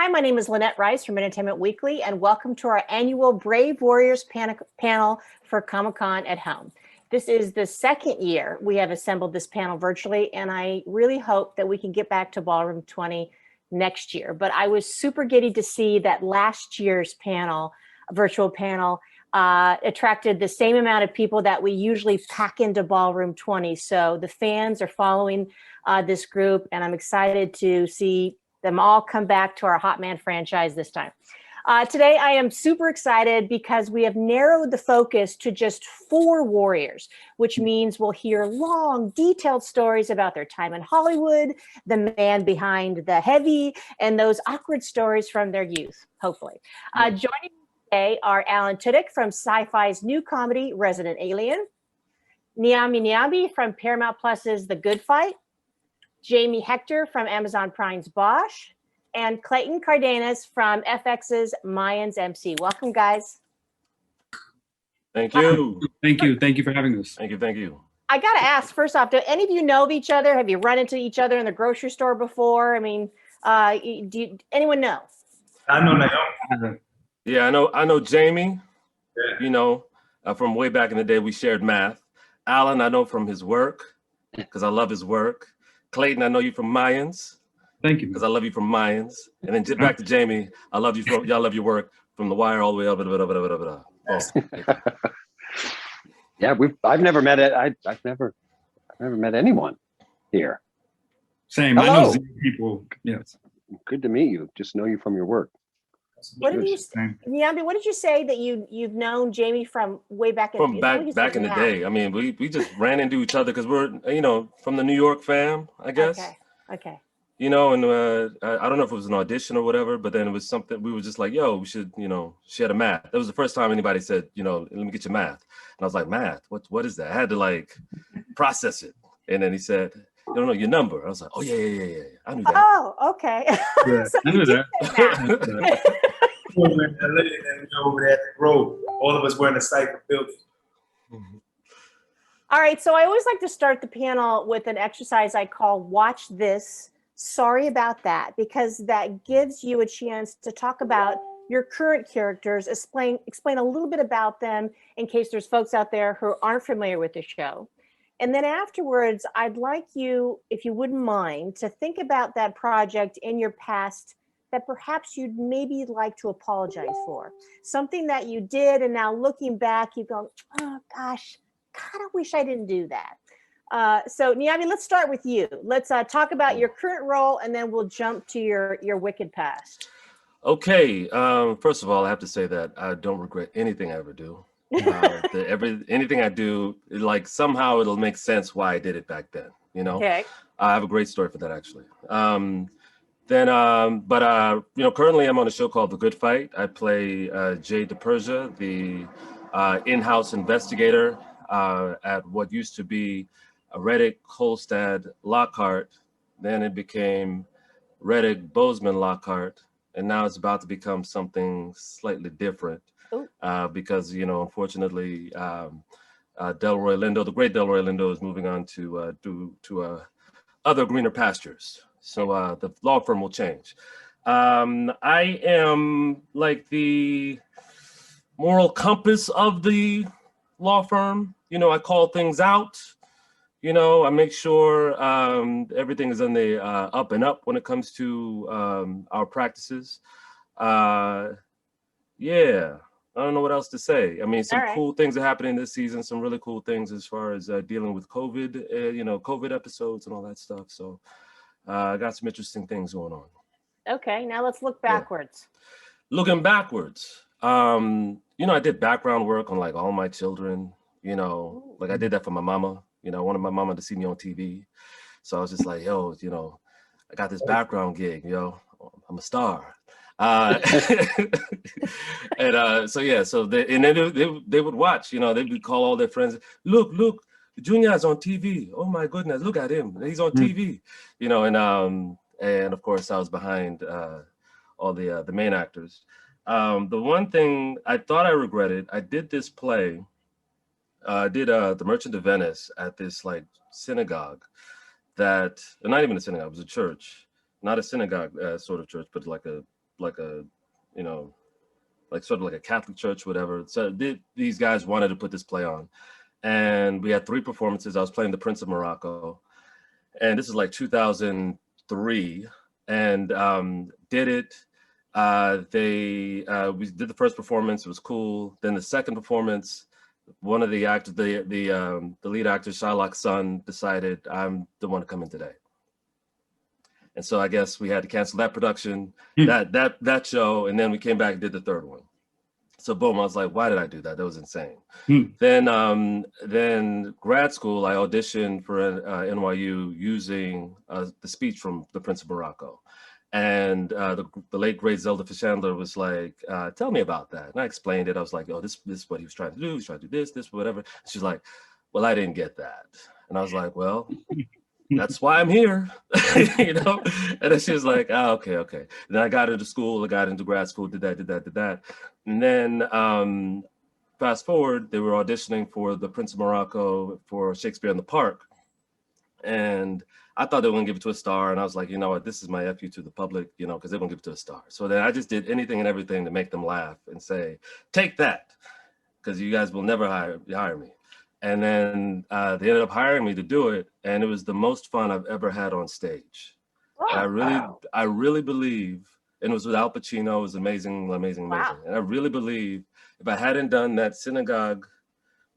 Hi, my name is Lynette Rice from Entertainment Weekly, and welcome to our annual Brave Warriors panel for Comic-Con at Home. This is the second year we have assembled this panel virtually, and I really hope that we can get back to Ballroom 20 next year. But I was super giddy to see that last year's panel, virtual panel, attracted the same amount of people that we usually pack into Ballroom 20. So the fans are following this group, and I'm excited to see them all come back to our Hot Man franchise this time. Today, I am super excited because we have narrowed the focus to just 4 warriors, which means we'll hear long, detailed stories about their time in Hollywood, the man behind the heavy, and those awkward stories from their youth, hopefully. Joining me today are Tudyk from Sci-Fi's new comedy, Resident Alien, Nyambi from Paramount Plus's The Good Fight, Hector from Amazon Prime's Bosch, and Clayton Cardenas from FX's Mayans MC. Welcome, guys. Thank you. Thank you. Thank you for having us. Thank you. Thank you. I got to ask, first off, do any of you know of each other? Have you run into each other in the grocery store before? I mean, anyone know? I know Naomi. Yeah, I know Jamie, you know, from way back in the day, we shared math. Alan, I know from his work, because I love his work. Clayton, I know you from Mayans. Thank you. Because I love you from Mayans. And then back to Jamie, I love you from, y'all love your work from The Wire all the way up. Oh. Yeah, I've never met it. I've never met anyone here. Same. Hello. I know people. Yes. Good to meet you. Just know you from your work. What did you, Nyambi, what did you say that you've known Jamie from way back in back in the day? I mean, we just ran into each other because we're, you know, from the New York fam, I guess. Okay. You know, and I don't know if it was an audition or whatever, but then it was something, we were just like, yo, we should, you know, share a math. That was the first time anybody said, you know, let me get your math. And I was like, math? What is that? I had to like process it. And then he said, you don't know your number. I was like, oh, yeah. I knew that. Oh, okay. Yeah, So I knew that. We were in LA and we were over there at the Grove. All of us were in the Cypher building. All right, so I always like to start the panel with an exercise I call Watch This, Sorry About That, because that gives you a chance to talk about your current characters, explain a little bit about them in case there's folks out there who aren't familiar with the show. And then afterwards, I'd like you, if you wouldn't mind, to think about that project in your past that perhaps you'd maybe like to apologize for. Something that you did, and now looking back, you go, oh gosh, kind of wish I didn't do that. So Nyambi, let's start with you. Let's talk about your current role, and then we'll jump to your wicked past. Okay, first of all, I have to say that I don't regret anything I ever do. Anything I do, like somehow it'll make sense why I did it back then, you know? Okay. I have a great story for that, actually. You know, currently I'm on a show called The Good Fight. I play Jay DePersia, the in-house investigator at what used to be Reddick Kolstad Lockhart. Then it became Reddick Bozeman Lockhart, and now it's about to become something slightly different because, you know, unfortunately, Delroy Lindo, the great Delroy Lindo, is moving on to other greener pastures. So the law firm will change. I am like the moral compass of the law firm. You know, I call things out. You know, I make sure everything is on the up and up when it comes to our practices. Yeah, I don't know what else to say. I mean, some cool things are happening this season, some really cool things as far as dealing with COVID, you know, COVID episodes and all that stuff. So I got some interesting things going on. Okay, now let's look backwards. Yeah. Looking backwards, you know, I did background work on like all my children, you know, like I did that for my mama. You know, I wanted my mama to see me on TV. So I was just like, yo, you know, I got this background gig, yo, I'm a star. And so, yeah, so they would watch, you know, they would call all their friends, look, Junior's on TV. Oh my goodness, look at him. He's on TV, you know, and of course I was behind all the main actors. The one thing I thought I regretted, I did this play. I did The Merchant of Venice at this like synagogue that, not even a synagogue, it was a church, not a synagogue sort of church, but like a you know, like sort of like a Catholic church, whatever. So these guys wanted to put this play on, and we had 3 performances. I was playing the Prince of Morocco, and this is like 2003, and did it. We did the first performance. It was cool. Then the second performance, one of the actors, the lead actor, Shylock's son, decided I'm the one to come in today. And so I guess we had to cancel that production, that show, and then we came back and did the third one. So boom, I was like, why did I do that? That was insane. Then grad school, I auditioned for NYU using the speech from The Prince of Morocco. And the late great Zelda Fishandler was like, tell me about that. And I explained it. I was like, oh, this is what he was trying to do. He was trying to do this, whatever. She's like, well, I didn't get that. And I was like, well, that's why I'm here, you know? And then she was like, oh, okay. And then I got into school, I got into grad school, did that. And then fast forward, they were auditioning for The Prince of Morocco for Shakespeare in the Park. And I thought they were gonna give it to a star. And I was like, you know what, this is my FU to the public, you know, because they're gonna give it to a star. So then I just did anything and everything to make them laugh and say, take that, because you guys will never hire me. And then they ended up hiring me to do it, and it was the most fun I've ever had on stage. Oh, I really believe, and it was with Al Pacino. It was amazing. Wow. And I really believe if I hadn't done that synagogue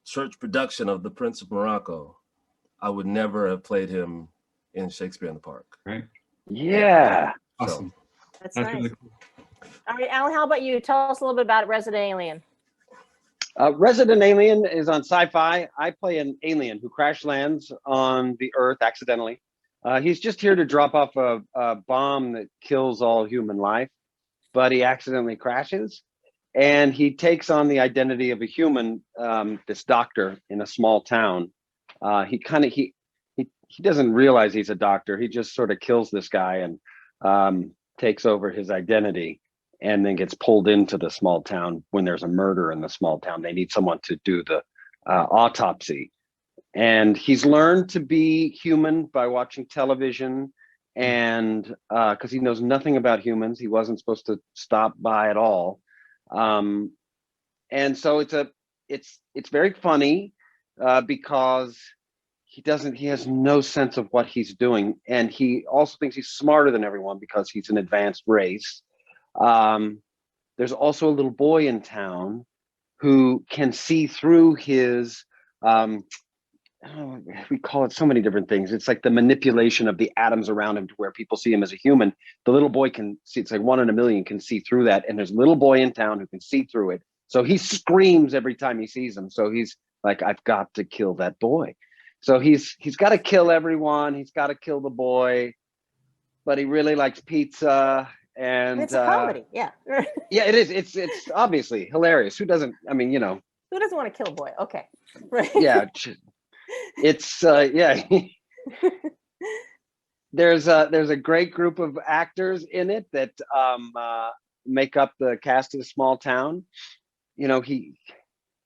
church production of The Prince of Morocco, I would never have played him in Shakespeare in the Park. Right. Yeah. Awesome. that's That's nice. really cool. All right, Alan, how about you? Tell us a little bit about Resident Alien. Resident Alien is on Sci-Fi. I play an alien who crash lands on the Earth accidentally. He's just here to drop off a bomb that kills all human life, but he accidentally crashes, and he takes on the identity of a human, this doctor in a small town. He doesn't realize he's a doctor. He just sort of kills this guy and takes over his identity, and then gets pulled into the small town when there's a murder in the small town. They need someone to do the autopsy. And he's learned to be human by watching television, and because he knows nothing about humans. He wasn't supposed to stop by at all. And so it's very funny because he has no sense of what he's doing. And he also thinks he's smarter than everyone because he's an advanced race. There's also a little boy in town who can see through his, we call it so many different things. It's like the manipulation of the atoms around him to where people see him as a human. The little boy can see, it's like 1 in a million can see through that. And there's a little boy in town who can see through it. So he screams every time he sees him. So he's like, I've got to kill that boy. So he's got to kill everyone. He's got to kill the boy, but he really likes pizza. And It's a comedy, yeah. yeah, it is. It's obviously hilarious. Who doesn't? I mean, you know. Who doesn't want to kill a boy? Okay, right. Yeah, it's yeah. There's a great group of actors in it that make up the cast of the small town. You know, he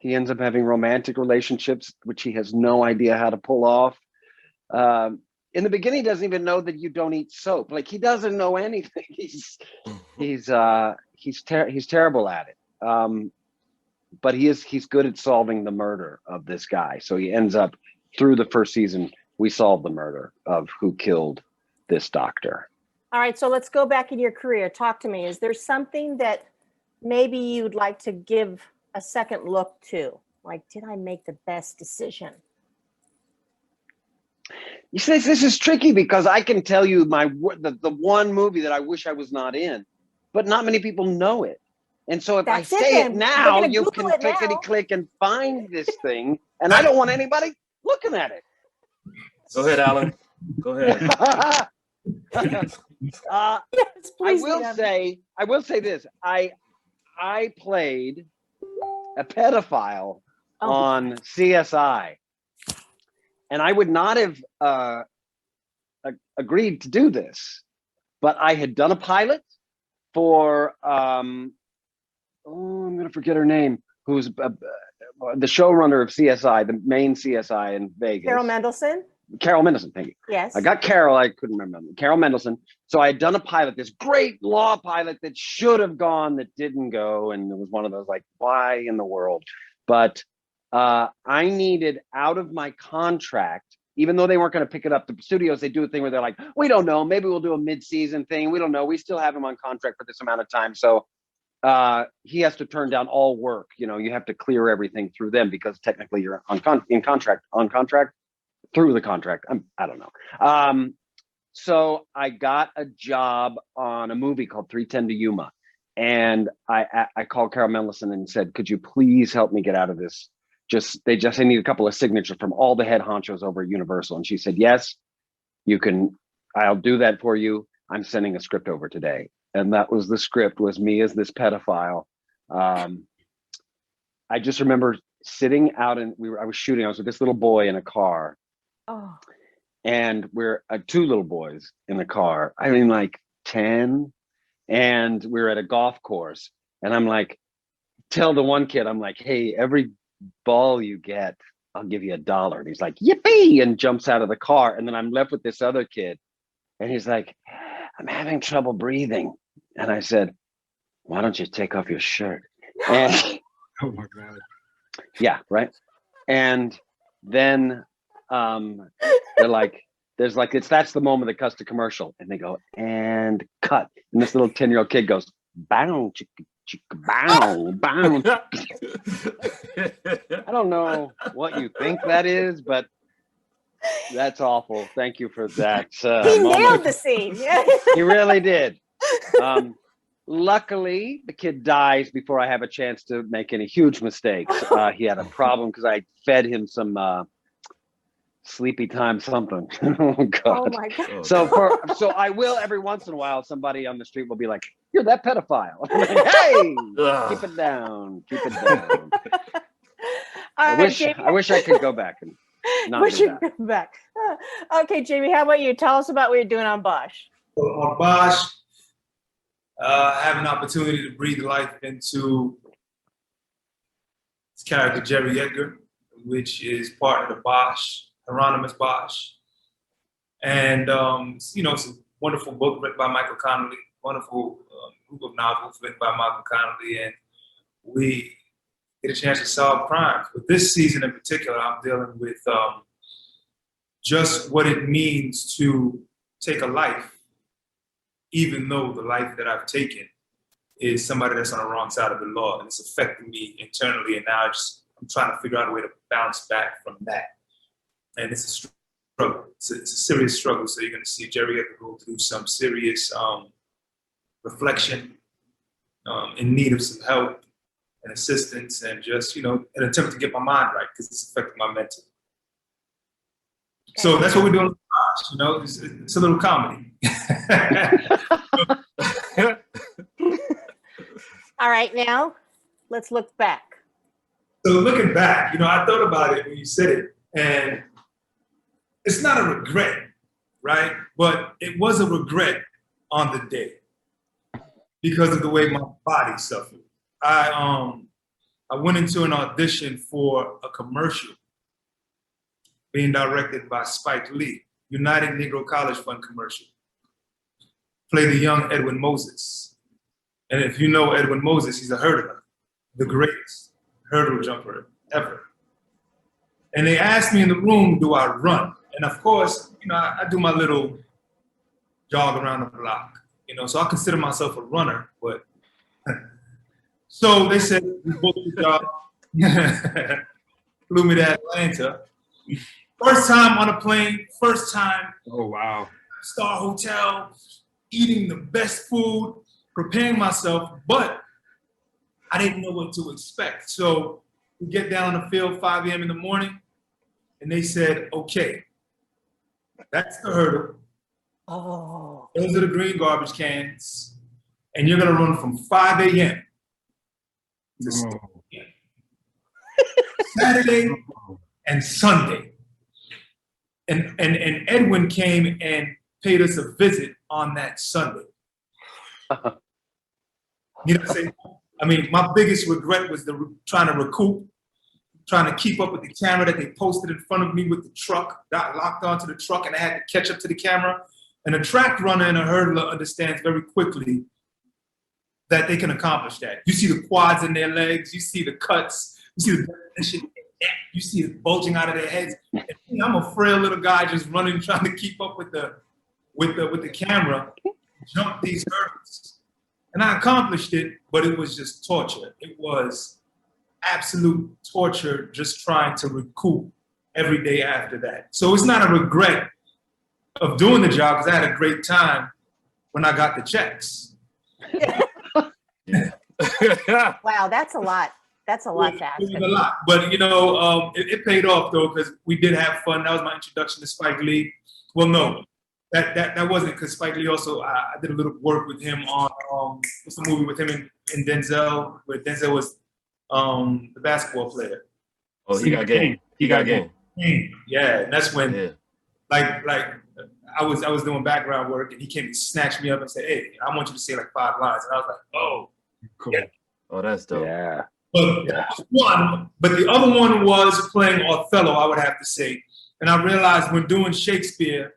ends up having romantic relationships, which he has no idea how to pull off. In the beginning, he doesn't even know that you don't eat soap. Like, he doesn't know anything. He's terrible at it. But he's good at solving the murder of this guy. So he ends up, through the first season, we solve the murder of who killed this doctor. All right, so let's go back in your career. Talk to me. Is there something that maybe you'd like to give a second look to? Like, did I make the best decision? You say this is tricky because I can tell you the one movie that I wish I was not in, but not many people know it. And so if That's I say it then. now, They're you gonna can Google it clickety now. click and find this thing. And I don't want anybody looking at it. Go ahead, Alan. Go ahead. Yes, I please. will say this. I played a pedophile on CSI. And I would not have agreed to do this, but I had done a pilot for, I'm going to forget her name, who's the showrunner of CSI, the main CSI in Vegas. Carol Mendelson? Carol Mendelson, thank you. Yes. I got Carol, I couldn't remember. Carol Mendelson. So I had done a pilot, this great law pilot that should have gone, that didn't go. And it was one of those like, why in the world? But I needed out of my contract, even though they weren't going to pick it up, the studios, they do a thing where they're like, we don't know, maybe we'll do a mid-season thing. We don't know. We still have him on contract for this amount of time. So he has to turn down all work. You know, you have to clear everything through them because technically you're on contract through the contract. I don't know. So I got a job on a movie called 310 to Yuma. And I called Carol Mendelson and said, could you please help me get out of this? They need a couple of signatures from all the head honchos over at Universal. And she said, yes, you can, I'll do that for you. I'm sending a script over today. And that was the script, was me as this pedophile. I just remember sitting out and I was shooting, I was with this little boy in a car. Oh. And we're two little boys in the car. I mean, like 10. And we're at a golf course. And I'm like, tell the one kid, I'm like, hey, every ball you get, I'll give you $1. And he's like, yippee, and jumps out of the car. And then I'm left with this other kid. And he's like, I'm having trouble breathing. And I said, why don't you take off your shirt? And Oh my God. yeah, right. And then they're like, that's the moment that cuts to commercial. And they go, and cut. And this little 10-year-old kid goes, bow, chicka, chicka, bow, bow. I don't know what you think that is, but that's awful. Thank you for that. He nailed moment. the scene. He really did. Luckily, the kid dies before I have a chance to make any huge mistakes. He had a problem because I fed him some sleepy time something. Oh God. Oh my God. So I will every once in a while, somebody on the street will be like, you're that pedophile. I'm like, hey, keep it down. Keep it down. I wish I could go back and not do that. Go back. Okay, Jamie, how about you? Tell us about what you're doing on Bosch. On Bosch, I have an opportunity to breathe life into this character, Jerry Edgar, which is part of the Bosch, Hieronymus Bosch. And, it's a wonderful book written by Michael Connelly, wonderful group of novels written by Michael Connelly. And we get a chance to solve crimes. But this season in particular, I'm dealing with just what it means to take a life, even though the life that I've taken is somebody that's on the wrong side of the law, and it's affecting me internally. And now I'm trying to figure out a way to bounce back from that. And it's a struggle. It's a serious struggle. So you're going to see Jerry Edgar go through some serious reflection, in need of some help and assistance, and just, an attempt to get my mind right because it's affecting my mental. So that's what we're doing. It's a little comedy. All right, now let's look back. So looking back, I thought about it when you said it, and it's not a regret, right? But it was a regret on the day because of the way my body suffered. I went into an audition for a commercial being directed by Spike Lee, United Negro College Fund commercial. Played the young Edwin Moses. And if you know Edwin Moses, he's a hurdler, the greatest hurdle jumper ever. And they asked me in the room, do I run? And of course, I do my little jog around the block, so I consider myself a runner, but so they said, we booked the job, flew me to Atlanta. First time on a plane, first time. Oh, wow. Star hotel, eating the best food, preparing myself, but I didn't know what to expect. So we get down on the field 5 a.m. in the morning, and they said, okay, that's the hurdle. Oh. Those are the green garbage cans, and you're gonna run from 5 a.m. to 6 a.m. Saturday and Sunday. And Edwin came and paid us a visit on that Sunday. My biggest regret was trying to recoup trying to keep up with the camera that they posted in front of me with the truck, got locked onto the truck, and I had to catch up to the camera. And a track runner and a hurdler understands very quickly that they can accomplish that. You see the quads in their legs, you see the cuts, you see the definition, you see it bulging out of their heads. And me, I'm a frail little guy just running, trying to keep up with the camera, jump these hurdles. And I accomplished it, but it was just torture. It was absolute torture just trying to recoup every day after that. So it's not a regret of doing the job, because I had a great time when I got the checks. Wow, that's a lot. That's a lot to ask. It was a lot, but it paid off though, because we did have fun. That was my introduction to Spike Lee. Well, no, that wasn't, because Spike Lee also, I did a little work with him on what's the movie with him and Denzel, where Denzel was the basketball player. Oh, he got game. He got game. Yeah, and that's when like I was doing background work, and he came and snatched me up and said, "Hey, I want you to say like 5 lines." And I was like, "Oh, Cool. yeah." Oh, that's dope. Yeah. But the other one was playing Othello, I would have to say. And I realized when doing Shakespeare,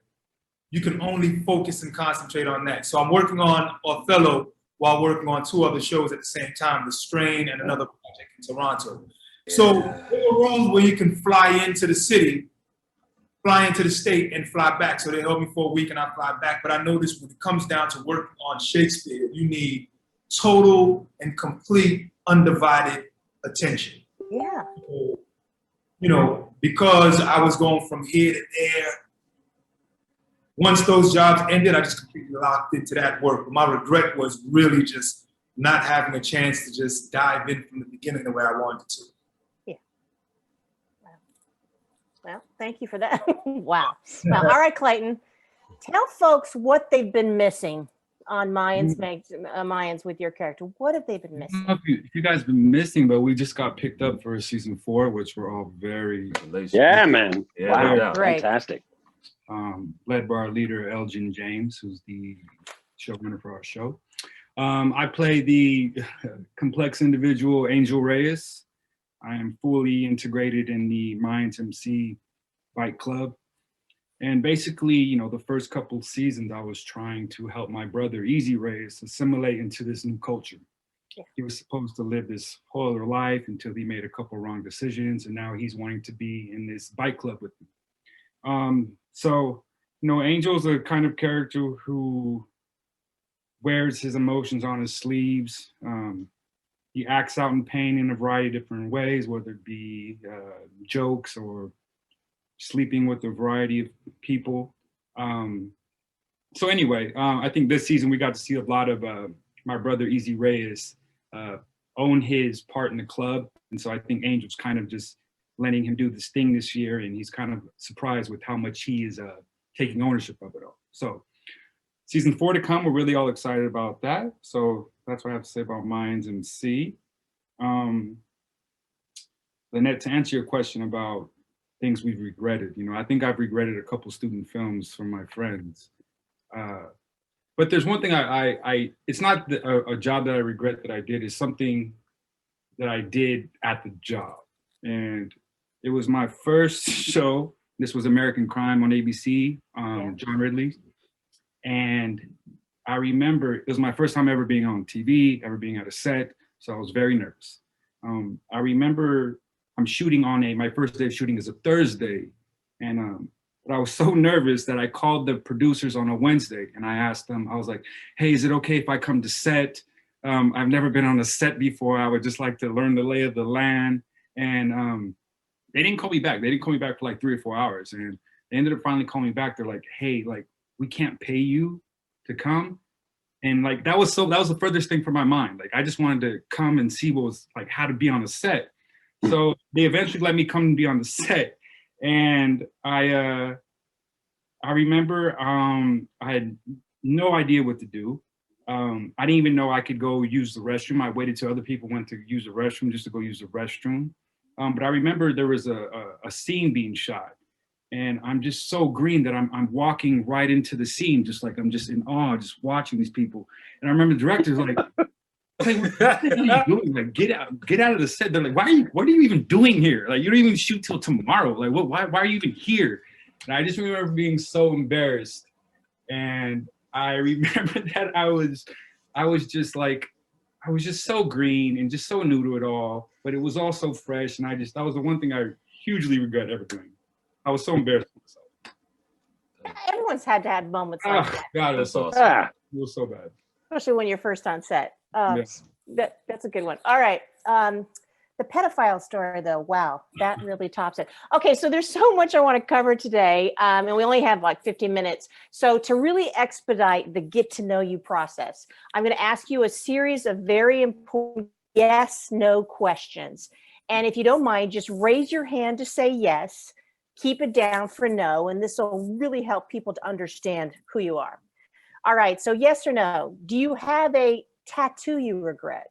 you can only focus and concentrate on that. So I'm working on Othello while working on 2 other shows at the same time, The Strain and another project in Toronto. Yeah. So there are roles where you can fly into the city, fly into the state, and fly back. So they held me for a week and I fly back. But I noticed when it comes down to working on Shakespeare, you need total and complete undivided attention. Yeah. Because I was going from here to there. Once those jobs ended, I just completely locked into that work. But my regret was really just not having a chance to just dive in from the beginning the way I wanted to. Yeah. Wow. Well, thank you for that. Wow. Well, all right, Clayton, tell folks what they've been missing on Mayans with your character. What have they been missing? I don't know if you guys been missing, but we just got picked up for season 4, which we're all very Yeah, man. Yeah, Wow. no doubt. Great. Fantastic. led by our leader Elgin James, who's the showrunner for our show. I play the complex individual Angel Reyes. I am fully integrated in the Mayans MC Bike Club. And basically, you know, the first couple seasons, I was trying to help my brother, Easy Reyes, assimilate into this new culture. Yeah. He was supposed to live this whole other life until he made a couple wrong decisions, and now he's wanting to be in this bike club with me. So, you know, Angel's a kind of character who wears his emotions on his sleeves. He acts out in pain in a variety of different ways, whether it be jokes or sleeping with a variety of people. So anyway, I think this season we got to see a lot of my brother Easy Reyes own his part in the club. And so I think Angel's kind of just letting him do this thing this year, and he's kind of surprised with how much he is taking ownership of it all. So season 4 to come, we're really all excited about that. So that's what I have to say about Mayans MC. Lynette, to answer your question about things we've regretted, you know, I think I've regretted a couple student films from my friends. But there's one thing it's not a job that I regret that I did, it's something that I did at the job. And it was my first show. This was American Crime on ABC, John Ridley. And I remember it was my first time ever being on TV, ever being at a set. So I was very nervous. I remember I'm shooting on my first day of shooting is a Thursday. And but I was so nervous that I called the producers on a Wednesday and I asked them, I was like, hey, is it okay if I come to set? I've never been on a set before. I would just like to learn the lay of the land. And they didn't call me back. They didn't call me back for like 3 or 4 hours. And they ended up finally calling me back. They're like, hey, like, we can't pay you to come. And like, that was the furthest thing from my mind. Like, I just wanted to come and see what was like, how to be on a set. So they eventually let me come and be on the set. And I remember I had no idea what to do. I didn't even know I could go use the restroom. I waited till other people went to use the restroom just to go use the restroom. But I remember there was a scene being shot. And I'm just so green that I'm walking right into the scene, just like I'm just in awe, just watching these people. And I remember the director's like, I was like, what are you doing? Like, get out of the set. They're like, what are you even doing here? Like, you don't even shoot till tomorrow. Like, why are you even here? And I just remember being so embarrassed. And I remember that I was just so green and just so new to it all, but it was all so fresh. And that was the one thing I hugely regret ever doing. I was so embarrassed of myself. Everyone's had to have moments like that, God, it was so Awesome. bad. It was so bad. especially when you're first on set. Yes. That's a good one. All right. The pedophile story, though, wow, that really tops it. Okay, so there's so much I want to cover today, and we only have like 15 minutes. So to really expedite the get to know you process, I'm going to ask you a series of very important yes, no questions. And if you don't mind, just raise your hand to say yes, keep it down for no, and this will really help people to understand who you are. All right, so yes or no, do you have a tattoo you regret?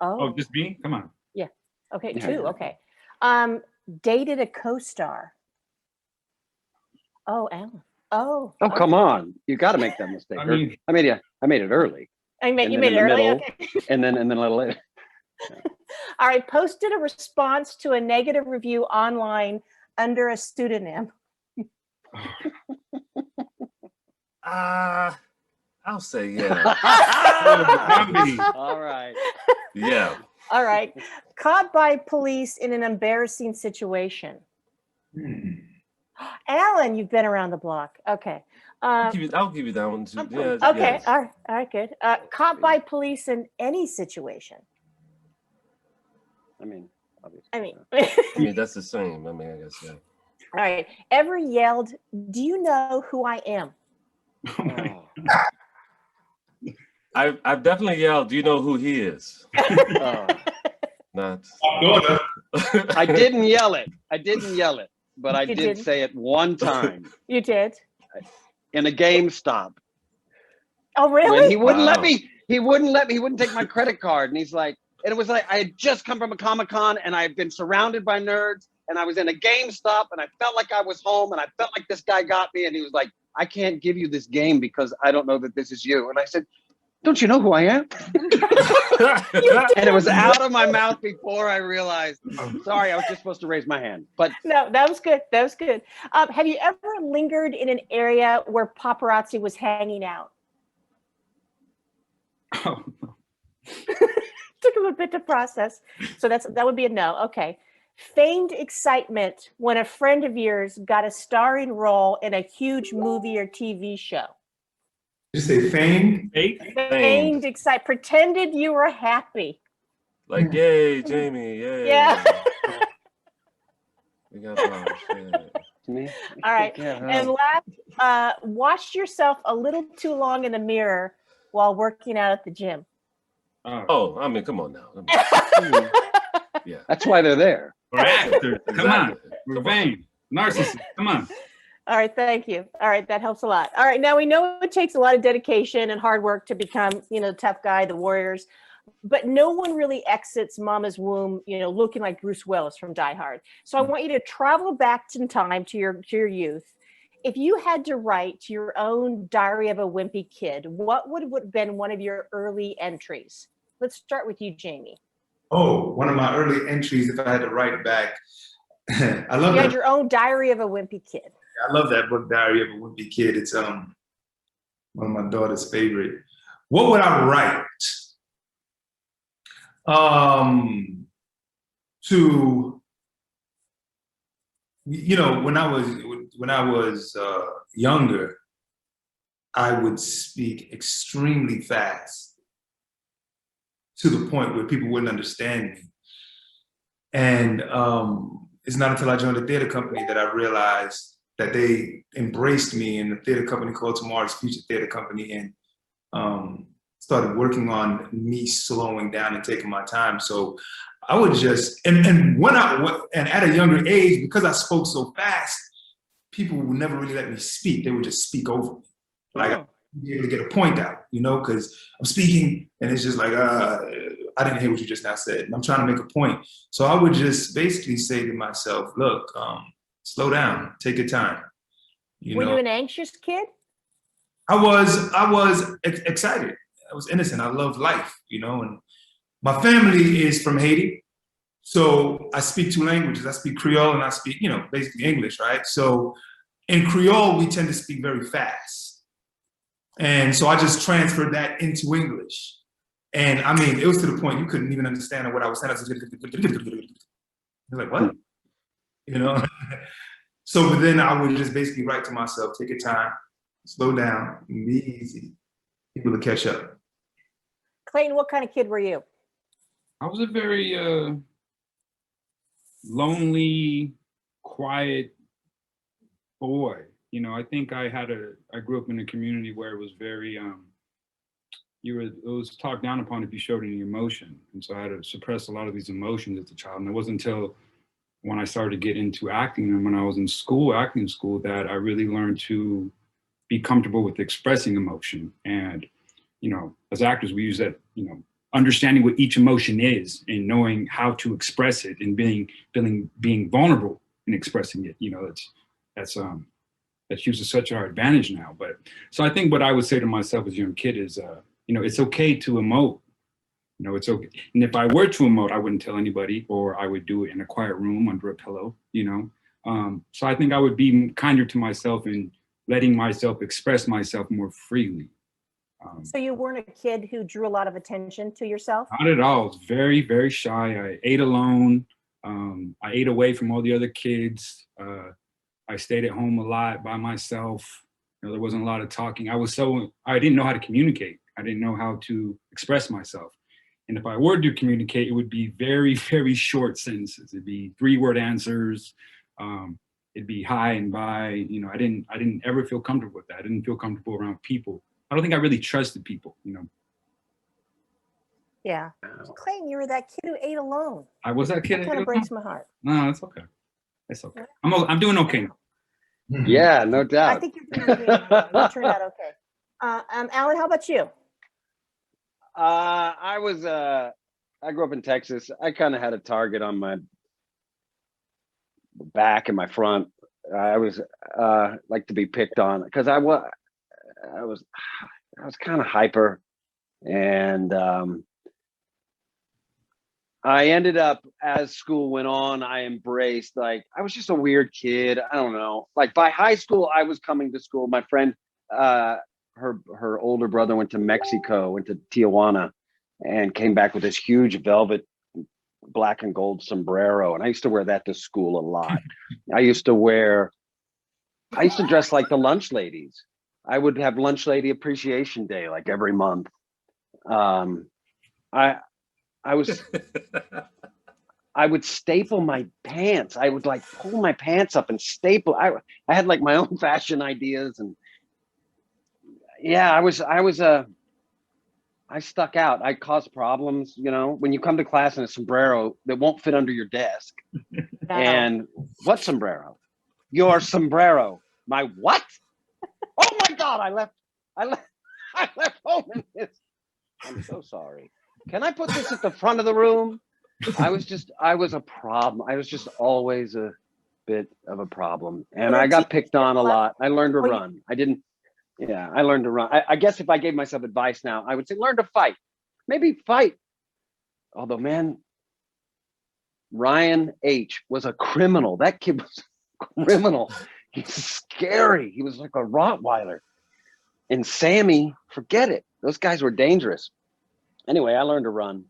Oh, just me? Come on. Yeah. Okay, Yeah. 2. Okay. Dated a co-star. Oh, Alan. Oh. Oh, okay. come on. You got to make that mistake. I mean, I made it early. You and made then it in the early. middle. Okay. And then a little later. All right. Posted a response to a negative review online under a pseudonym. I'll say yeah. All right. Yeah. All right. Caught by police in an embarrassing situation. Alan, you've been around the block. Okay. I'll give you that one too. Yeah. Okay. Yeah. All right. Good. Caught by police in any situation. I mean, obviously. I mean, I mean, that's the same. I mean, I guess, yeah. all right. Ever yelled, "Do you know who I am?" Oh. I've definitely yelled, do you know who he is? Oh. Not. I didn't yell it, but I You did didn't? say it one time You did. in a GameStop. Oh, really? When he wouldn't let Wow. me, he wouldn't take my credit card. And he's like, and it was like, I had just come from a Comic-Con and I've been surrounded by nerds and I was in a GameStop and I felt like I was home and I felt like this guy got me. And he was like, I can't give you this game because I don't know that this is you. And I said, don't you know who I am? And it was out of my mouth before I realized, sorry, I was just supposed to raise my hand. But No, that was good. That was good. Have you ever lingered in an area where paparazzi was hanging out? Oh, Took him a bit to process. So that would be a no. Okay. Feigned excitement when a friend of yours got a starring role in a huge movie or TV show. You say fame? fake? Feigned excitement. Pretended you were happy. Like, yay, Jamie, yay. Yeah. We got Bosch, yeah. to me, All right. yeah, And last, watched yourself a little too long in the mirror while working out at the gym. Oh, I mean, come on now. Yeah. that's why they're there. We're actors. Come on. Exactly. We're Come on. vain. Narcissists. Come on. All right, thank you. All right, that helps a lot. All right, now we know it takes a lot of dedication and hard work to become, the tough guy, the warriors, but no one really exits mama's womb, looking like Bruce Willis from Die Hard. So I want you to travel back in time to your youth. If you had to write your own Diary of a Wimpy Kid, what would have been one of your early entries? Let's start with you, Jamie. Oh, one of my early entries, if I had to write back. I love You had that. your own Diary of a Wimpy Kid. I love that book, Diary of a Wimpy Kid. It's one of my daughter's favorite. What would I write? To when I was younger, I would speak extremely fast to the point where people wouldn't understand me. And it's not until I joined the theater company that I realized that they embraced me in the theater company called Tomorrow's Future Theater Company, and started working on me slowing down and taking my time. So I would just, and at a younger age, because I spoke so fast, people would never really let me speak. They would just speak over me. Like, I wouldn't be able to get a point out, because I'm speaking and it's just like, I didn't hear what you just now said. And I'm trying to make a point. So I would just basically say to myself, look, slow down, take your time. Were you an anxious kid? I was excited. was innocent. I loved life, you know. And my family is from Haiti, so I speak two languages. I speak Creole and I speak, you know, basically English, right? So in Creole, we tend to speak very fast, and so I just transferred that into English. And I mean, it was to the point you couldn't even understand what I was saying. I was like, what? You know? So, but then I would just basically write to myself, take your time, slow down, be easy. People will catch up. Clayton, what kind of kid were you? I was a very lonely, quiet boy. You know, I think I grew up in a community where it was very, it was talked down upon if you showed any emotion. And so I had to suppress a lot of these emotions as a child. And it wasn't until when I started to get into acting and when I was in school, acting school, that I really learned to be comfortable with expressing emotion. And, you know, as actors, we use that, you know, understanding what each emotion is and knowing how to express it and being vulnerable in expressing it. You know, that's used to such our advantage now. But so I think what I would say to myself as a young kid is, you know, it's okay to emote. You know, it's okay. And if I were to emote, I wouldn't tell anybody, or I would do it in a quiet room under a pillow, you know. So I think I would be kinder to myself and letting myself express myself more freely. So you weren't a kid who drew a lot of attention to yourself? Not at all. I was very, very shy. I ate alone. I ate away from all the other kids. I stayed at home a lot by myself. You know, there wasn't a lot of talking. I didn't know how to communicate. I didn't know how to express myself. And if I were to communicate, it would be very, very short sentences. It'd be 3-word answers. It'd be hi and bye. You know, I didn't ever feel comfortable with that. I didn't feel comfortable around people. I don't think I really trusted people, you know. Yeah. Clayton, you were that kid who ate alone. I was that kid. That kind of breaks my heart. No, it's okay. It's okay. I'm doing okay now. Yeah, no I doubt. think you're doing good. You turned out okay. Alan, how about you? I grew up in Texas. I kind of had a target on my back and my front. I was like to be picked on because I was kind of hyper, and I ended up, as school went on, I embraced, like, I was just a weird kid. I don't know. Like, by high school, I was coming to school. My friend, her older brother went to Mexico, went to Tijuana, and came back with this huge velvet black and gold sombrero. And I used to wear that to school a lot. I used to dress like the lunch ladies. I would have lunch lady appreciation day like every month. I would staple my pants. I would like pull my pants up and staple. I had like my own fashion ideas, and yeah, I stuck out. I caused problems, you know, when you come to class in a sombrero that won't fit under your desk. And what sombrero? Your sombrero. My what? Oh my God, I left home in this. I'm so sorry. Can I put this at the front of the room? I was a problem. I was just always a bit of a problem. And I got picked on a lot. I learned to run. I learned to run. I guess if I gave myself advice now, I would say, learn to fight. Maybe fight. Although, man, Ryan H. was a criminal. That kid was a criminal. He's scary. He was like a Rottweiler. And Sammy, forget it. Those guys were dangerous. Anyway, I learned to run.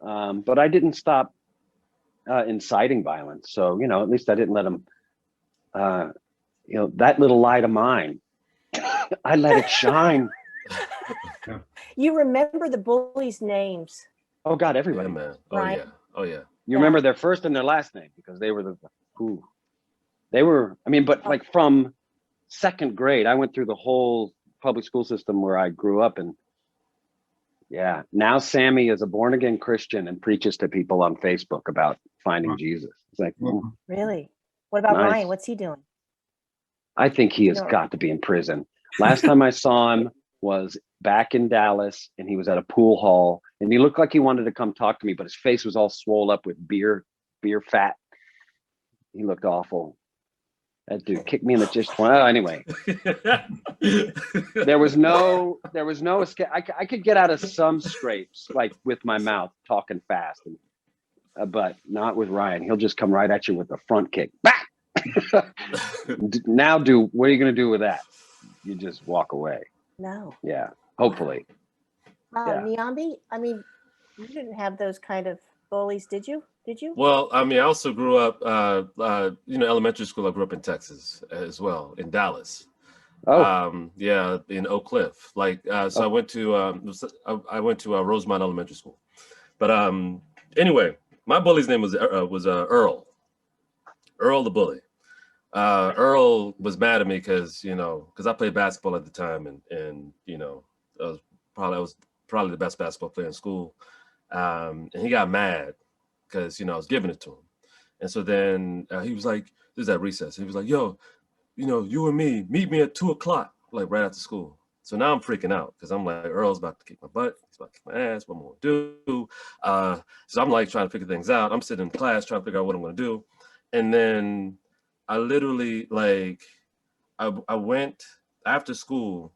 But I didn't stop inciting violence. So, you know, at least I didn't let them, you know, that little light of mine, I let it shine. You remember the bullies' names. Oh God, everybody. Yeah, man. Oh, Right. yeah. Oh, yeah. You remember their first and their last name because they were I mean, but like from second grade, I went through the whole public school system where I grew up, and yeah, now Sammy is a born again Christian and preaches to people on Facebook about finding Jesus. It's like, Really? What about Nice. Ryan? What's he doing? I think he has got to be in prison. Last time I saw him was back in Dallas, and he was at a pool hall, and he looked like he wanted to come talk to me, but his face was all swollen up with beer fat. He looked awful. That dude kicked me in the just. Well, anyway, there was no escape. I could get out of some scrapes like with my mouth talking fast, but not with Ryan. He'll just come right at you with the front kick. Back. Now, what are you going to do with that? You just walk away. No. Yeah, hopefully. Yeah. Nyambi, I mean, you didn't have those kind of bullies, did you? Did you? Well, I mean, I also grew up, elementary school. I grew up in Texas as well, in Dallas. Oh, Yeah, in Oak Cliff. So I went to Rosemont Elementary School. But anyway, my bully's name was Earl. Earl the bully. Earl was mad at me because I played basketball at the time, and I was probably the best basketball player in school. And he got mad because I was giving it to him. And so then he was like, this is at recess. He was like, yo, you and me, meet me at 2:00, like right after school. So now I'm freaking out because I'm like, Earl's about to kick my butt. He's about to kick my ass. What am I going to do? So I'm like trying to figure things out. I'm sitting in class trying to figure out what I'm going to do. And then I literally I went after school.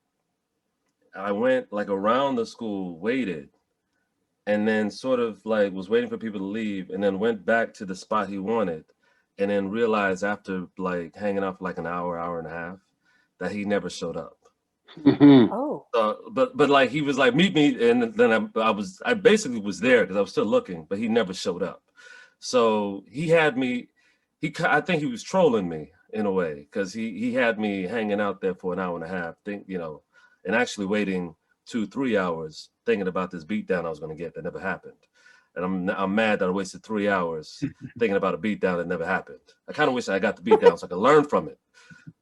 I went like around the school, waited, and then sort of like was waiting for people to leave, and then went back to the spot he wanted, and then realized after like hanging out for like an hour and a half that he never showed up. Oh. But like he was like, meet me, and then I basically was there because I was still looking, but he never showed up. So he had me. I think he was trolling me in a way because he had me hanging out there for an hour and a half, and actually waiting 2-3 hours thinking about this beatdown I was going to get that never happened. And I'm mad that I wasted 3 hours thinking about a beatdown that never happened. I kind of wish I got the beatdown so I could learn from it,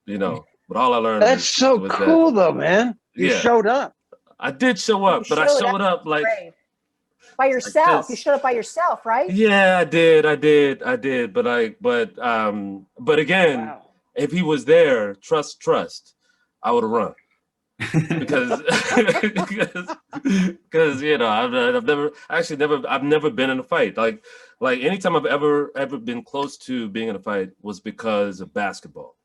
But all I learned that's so cool though, man. You showed up. I did show up, but I showed up like by yourself. Like you showed up by yourself, right? Yeah, I did. But again, Wow. if he was there, trust, I would have run. Because I've never been in a fight. Like anytime I've ever been close to being in a fight was because of basketball.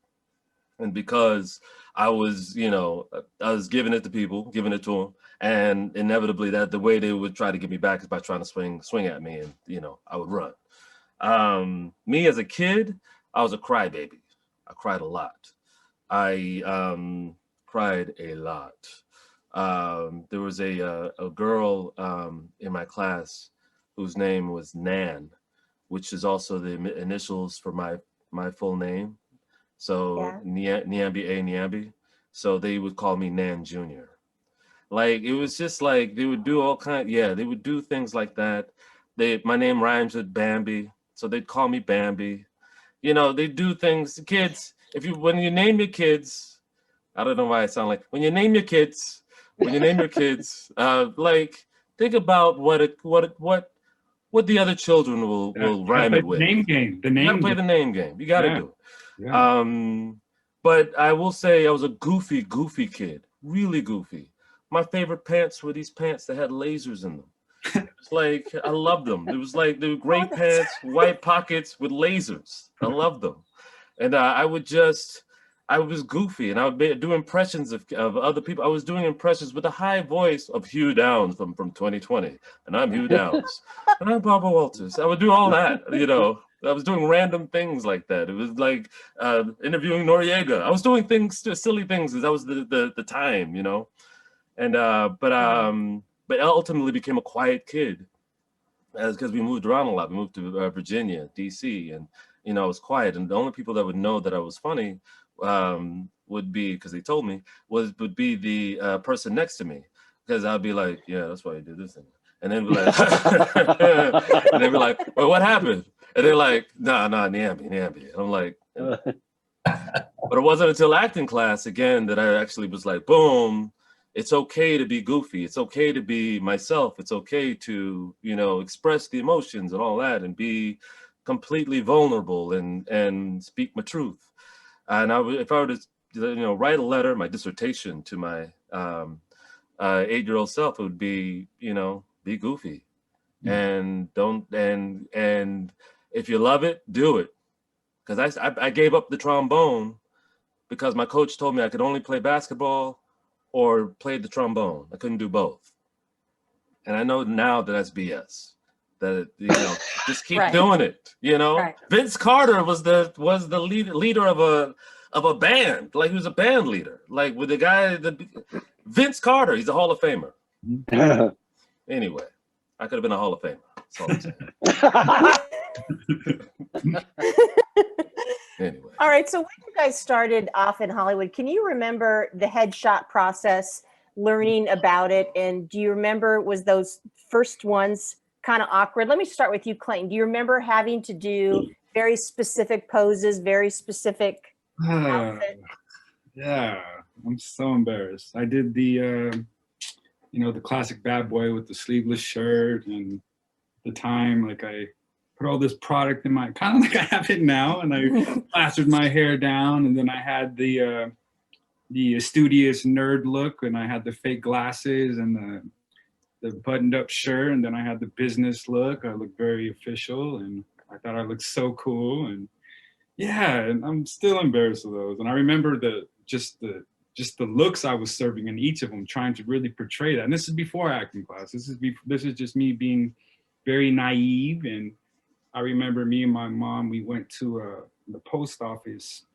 And because I was giving it to people, giving it to them, and inevitably that the way they would try to get me back is by trying to swing at me, and I would run. Me as a kid, I was a crybaby. I cried a lot. I cried a lot. There was a girl in my class whose name was Nan, which is also the initials for my full name. So Nyambi. So they would call me Nan Jr. Like it was just like they would do they would do things like that. My name rhymes with Bambi, so they'd call me Bambi. They do things. Kids, when you name your kids, I don't know why I sound like when you name your kids, like think about what the other children will rhyme it with. Name game. You gotta play the name game. You gotta do it. Yeah. But I will say I was a goofy kid, really goofy. My favorite pants were these pants that had lasers in them. It's like I loved them. It was like they were gray pants, white pockets with lasers. I loved them, and I was goofy, and I would do impressions of other people. I was doing impressions with a high voice of Hugh Downs from 2020, and I'm Hugh Downs, and I'm Barbara Walters. I would do all that, I was doing random things like that. It was like interviewing Noriega. I was doing silly things, because that was the time, And but ultimately became a quiet kid, because we moved around a lot. We moved to Virginia, DC, and I was quiet. And the only people that would know that I was funny would be, because they told me, would be the person next to me, because I'd be like, yeah, that's why you did this thing. And then be like, and they'd be like, well, what happened? And they're like, nah, Nyambi. And I'm like, but it wasn't until acting class again that I actually was like, boom, it's okay to be goofy. It's okay to be myself. It's okay to, express the emotions and all that and be completely vulnerable and speak my truth. And if I were to, write a letter, my dissertation to my 8-year-old self, it would be, be goofy, and don't, and if you love it, do it, because I gave up the trombone because my coach told me I could only play basketball or play the trombone. I couldn't do both. And I know now that that's BS. That, you know, just keep Right. doing it. You know, Right. Vince Carter was the leader of a band. Like, he was a band leader. Like, with the guy, Vince Carter, he's a Hall of Famer. Anyway, I could have been a Hall of Famer. That's all I'm saying. Anyway. All right. So when you guys started off in Hollywood, can you remember the headshot process, learning about it? And do you remember, was those first ones kind of awkward? Let me start with you, Clayton. Do you remember having to do very specific poses, very specific outfit? Yeah, I'm so embarrassed. I did the, the classic bad boy with the sleeveless shirt, and the time, like, I put all this product in my, kind of like I have it now, and I plastered my hair down, and then I had the studious nerd look, and I had the fake glasses and the buttoned up shirt, and then I had the business look. I looked very official, and I thought I looked so cool, and yeah, and I'm still embarrassed of those. And I remember just the looks I was serving in each of them, trying to really portray that. And this is before acting class. This is just me being very naive. And I remember me and my mom, we went to the post office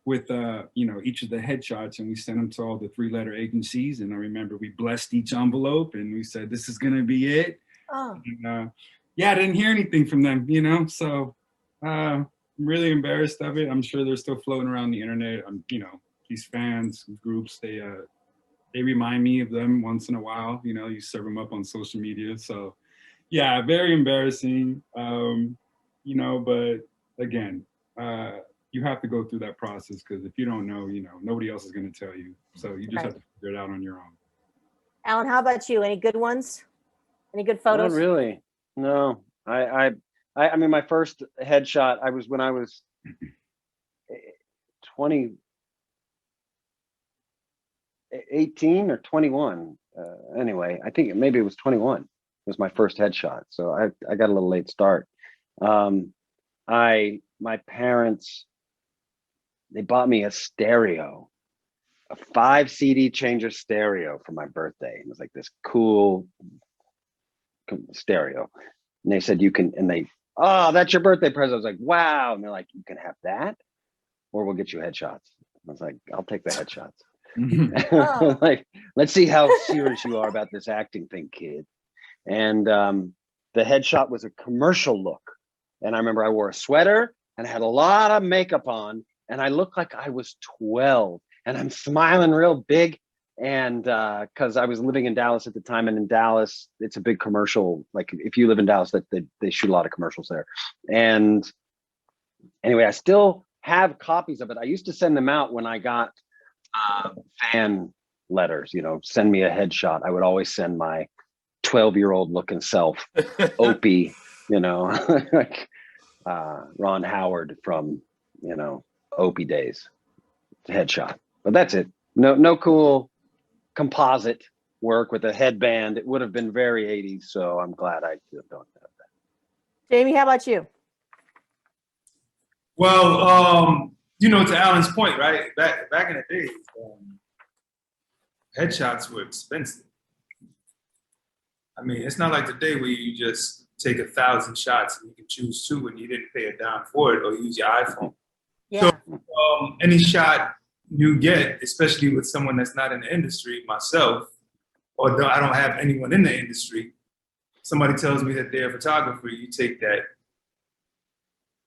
with each of the headshots, and we sent them to all the 3-letter agencies. And I remember we blessed each envelope, and we said, "This is gonna be it." Oh. And, yeah, I didn't hear anything from them, so I'm really embarrassed of it. I'm sure they're still floating around the internet. These fans groups, they remind me of them once in a while. You serve them up on social media. So yeah, very embarrassing. But again, you have to go through that process, because if you don't know, nobody else is going to tell you. So you just have to figure it out on your own. Alan, how about you? Any good ones? Any good photos? Not really. No, I mean, my first headshot, when I was 18 or 21. Anyway, I think maybe it was 21 was my first headshot. So I got a little late start. My parents, they bought me a stereo, a 5 CD changer stereo for my birthday. It was like this cool stereo. And they said, "Oh, that's your birthday present." I was like, "Wow." And they're like, "You can have that, or we'll get you headshots." I was like, "I'll take the headshots." Oh. Like, let's see how serious you are about this acting thing, kid. And the headshot was a commercial look. And I remember I wore a sweater and I had a lot of makeup on, and I looked like I was 12, and I'm smiling real big. And because I was living in Dallas at the time, and in Dallas, it's a big commercial. Like, if you live in Dallas, that they shoot a lot of commercials there. And anyway, I still have copies of it. I used to send them out when I got fan letters, send me a headshot. I would always send my 12-year-old looking self, Opie, like Ron Howard from, Opie days, headshot. But that's it. No cool composite work with a headband. It would have been very 80s, so I'm glad I don't have that. Jamie, how about you? Well, to Alan's point, right? Back in the days, headshots were expensive. I mean, it's not like today where you just take 1,000 shots and you can choose 2 and you didn't pay a dime for it, or use your iPhone. Yeah. So any shot you get, especially with someone that's not in the industry, myself, or I don't have anyone in the industry, somebody tells me that they're a photographer, you take that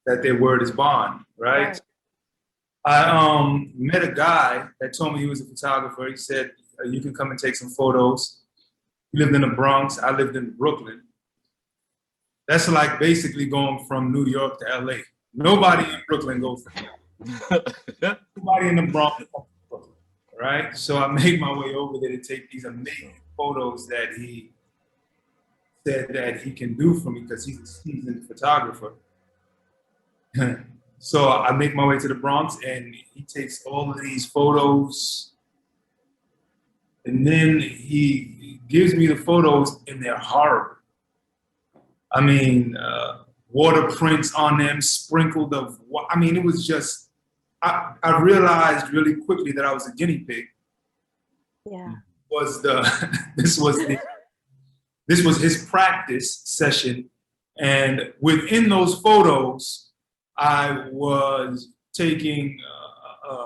their word is bond, right? I met a guy that told me he was a photographer. He said, "You can come and take some photos." He lived in the Bronx. I lived in Brooklyn. That's like basically going from New York to LA. Nobody in Brooklyn goes from there. Nobody in the Bronx goes from Brooklyn, right? So I made my way over there to take these amazing photos that he said that he can do for me, because he's a seasoned photographer. So I make my way to the Bronx, and he takes all of these photos, and then he gives me the photos, and they're horrible. I mean, water prints on them, sprinkled of, I mean, it was just, I realized really quickly that I was a guinea pig. Yeah. This was his practice session. And within those photos, I was taking a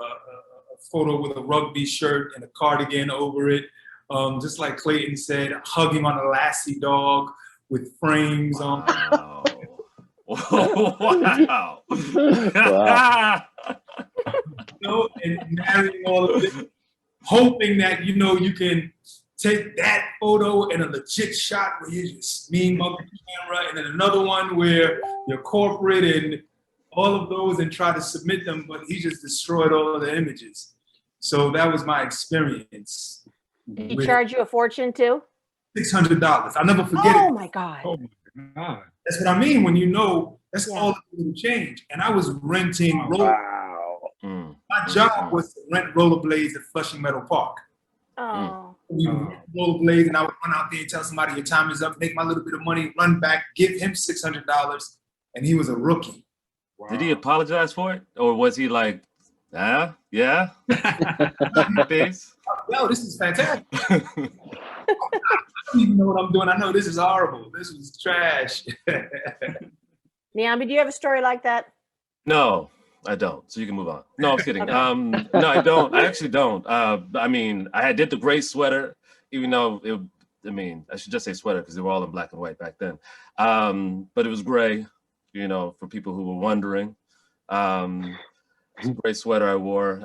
photo with a rugby shirt and a cardigan over it. Just like Clayton said, hugging on a lassie dog with frames on. Wow. Wow. Wow. You know, and marrying all of it, hoping that, you know, you can take that photo and a legit shot where you're just me mugging the camera, and then another one where you're corporate and all of those, and try to submit them, but he just destroyed all of the images. So that was my experience. Did he charge you a fortune too? $600. I'll never forget Oh it. my God. Oh my God. That's what I mean when you know that's Yeah. all the little change. And I was renting Wow. my job was to rent rollerblades at Flushing Meadow Park. Oh. We would rent rollerblades, and I would run out there and tell somebody your time is up, make my little bit of money, run back, give him $600, and he was a rookie. Wow. Did he apologize for it? Or was he like, yeah? Face? Yo, this is fantastic. I don't even know what I'm doing. I know this is horrible. This was trash. Nyambi, do you have a story like that? No, I don't. So you can move on. No, I'm kidding. No, I don't. I actually don't. I mean, I did the gray sweater, even though I should just say sweater because they were all in black and white back then. But it was gray, you know, for people who were wondering. It's a gray sweater I wore.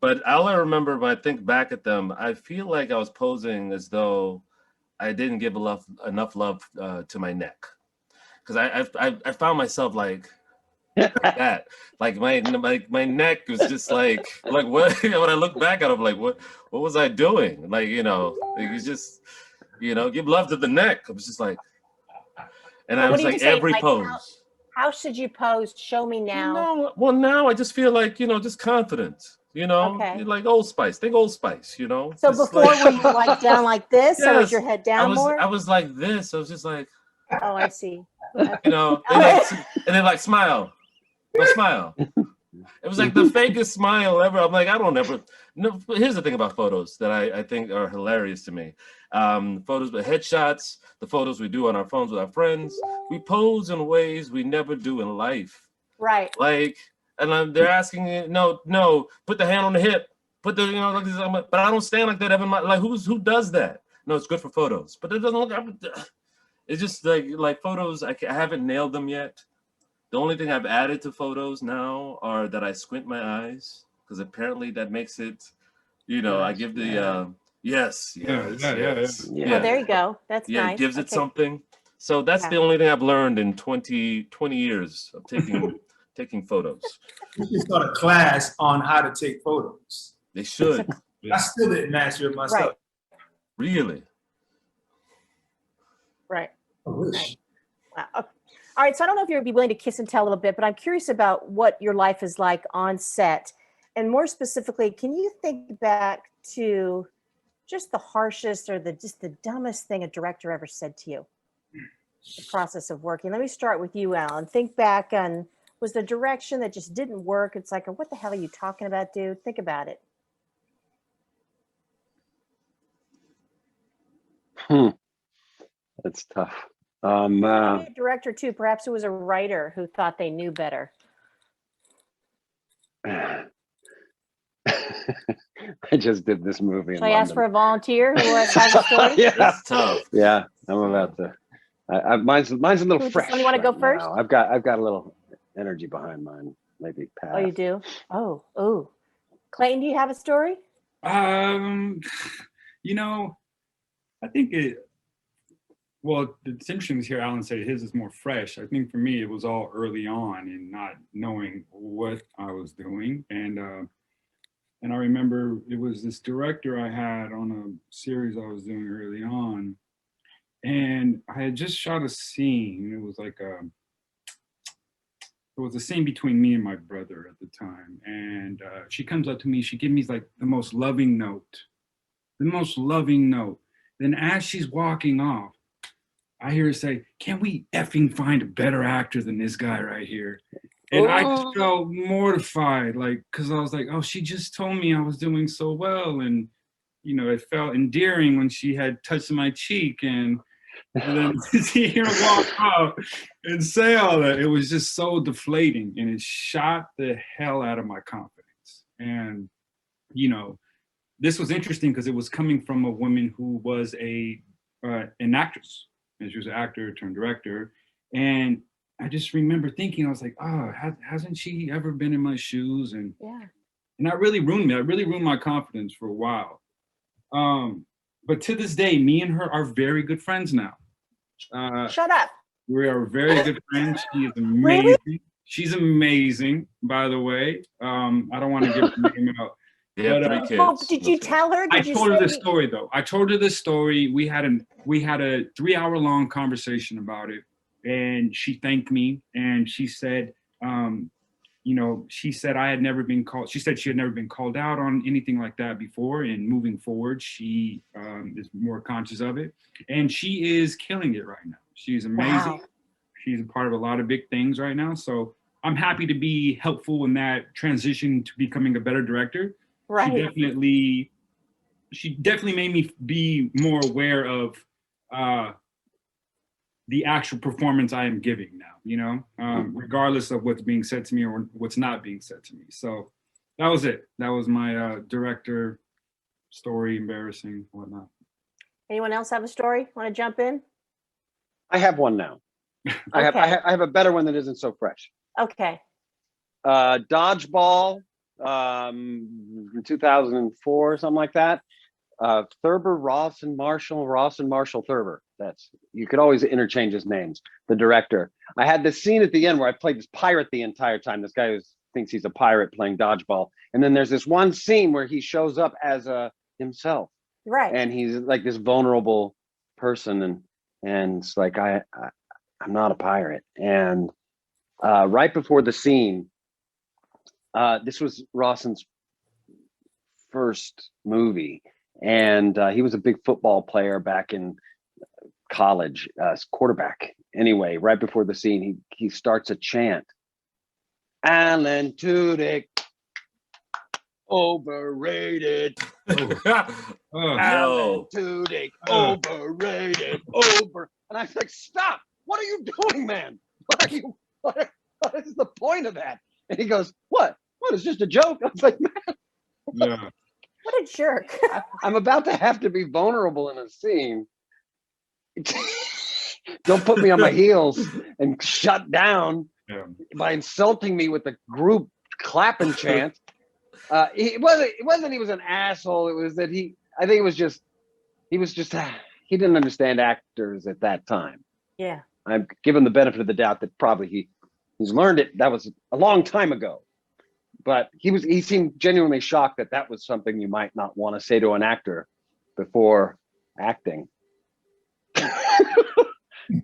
But all I remember when I think back at them, I feel like I was posing as though I didn't give enough love to my neck. Because I found myself like that. Like my neck was just like what when I look back at it, I'm like, what was I doing? Like, you know, like you just, you know, give love to the neck. I was just like, and I was like every pose. How should you pose? Show me now. No, well, now I just feel like, you know, just confident. You know, Okay. like Old Spice. Think Old Spice. You know. So Just before, like, were you like down like this, or was Yes, your head down more? I was like this. I was just like, Oh, I see. you know, and then like smile, no smile. It was like the fakest smile ever. I'm like, I don't ever. No, here's the thing about photos that I think are hilarious to me. Photos, but headshots, the photos we do on our phones with our friends, we pose in ways we never do in life. Right. Like, and they're asking you, no, put the hand on the hip, put the, you know, like this, but I don't stand like that ever. Like, who does that? No, it's good for photos, but it doesn't look. It's just like photos. I haven't nailed them yet. The only thing I've added to photos now are that I squint my eyes, because apparently that makes it, you know, I give the yes. Yeah. Oh, there you go. That's yeah, nice. it gives it Okay. something. So that's Yeah. the only thing I've learned in 20 years of taking photos. We should start a class on how to take photos. They should. I still didn't master it myself. Right. Really. Right. I wish. Wow. Okay. All right. So I don't know if you'd be willing to kiss and tell a little bit, but I'm curious about what your life is like on set. And more specifically, can you think back to just the harshest or just the dumbest thing a director ever said to you? The process of working. Let me start with you, Alan. Think back on, was the direction that just didn't work? It's like, what the hell are you talking about, dude? Think about it. That's tough. Maybe a director too. Perhaps it was a writer who thought they knew better. I just did this movie. Should I ask for a volunteer who has a story? Yeah, It's tough. yeah. I'm about to. Mine's a little Does fresh. somebody wanna go right first? now. I've got a little energy behind mine. Maybe pass. Oh, you do? Oh. Clayton, do you have a story? You know, I think well, it's interesting to hear Alan say his is more fresh. I think for me, it was all early on and not knowing what I was doing. And I remember it was this director I had on a series I was doing early on. And I had just shot a scene. It was like it was a scene between me and my brother at the time. And she comes up to me, she gives me like the most loving note. Then as she's walking off, I hear her say, "Can we effing find a better actor than this guy right here?" And I just felt mortified, like, because I was like, oh, she just told me I was doing so well. And, you know, it felt endearing when she had touched my cheek. And then to see her walk out and say all that, it was just so deflating. And it shot the hell out of my confidence. And, you know, this was interesting because it was coming from a woman who was an actress. And she was an actor turned director. And I just remember thinking, I was like, oh, hasn't she ever been in my shoes? And that really ruined me. That really ruined my confidence for a while. But to this day, me and her are very good friends now. Shut up. We are very good friends. She is amazing. Really? She's amazing, by the way. I don't want to give her name out. Yeah, But, 3 kids. Oh, did you tell her? I told her the story though. I told her the story. We had a 3-hour-long conversation about it. And she thanked me, and she said, you know, she said I had never been called. She said she had never been called out on anything like that before. And moving forward, she is more conscious of it, and she is killing it right now. She's amazing. Wow. She's a part of a lot of big things right now. So I'm happy to be helpful in that transition to becoming a better director. Right. She definitely made me be more aware of the actual performance I am giving now, you know, regardless of what's being said to me or what's not being said to me. So that was it. That was my director story, embarrassing, whatnot. Anyone else have a story? Want to jump in? I have one now. I have a better one that isn't so fresh. Okay. Dodgeball, in 2004, something like that. Thurber, Ross and Marshall Thurber. You could always interchange his names, the director. I had this scene at the end where I played this pirate the entire time. This guy who thinks he's a pirate playing dodgeball. And then there's this one scene where he shows up as himself. Right. And he's like this vulnerable person. And it's like, I'm not a pirate. And right before the scene, this was Rawson's first movie. And he was a big football player back in college, quarterback. Anyway, right before the scene, he starts a chant. Alan Tudyk, overrated. Alan Tudyk, overrated, And I was like, stop! What are you doing, man? What is the point of that? And he goes, what? What? It's just a joke. I was like, man. Yeah. What a jerk. I'm about to have to be vulnerable in a scene. Don't put me on my heels and shut down by insulting me with the group clapping chant. It wasn't he was an asshole. It was that he didn't understand actors at that time. Yeah. I'm giving the benefit of the doubt that probably he's learned it. That was a long time ago. But he seemed genuinely shocked that was something you might not want to say to an actor before acting.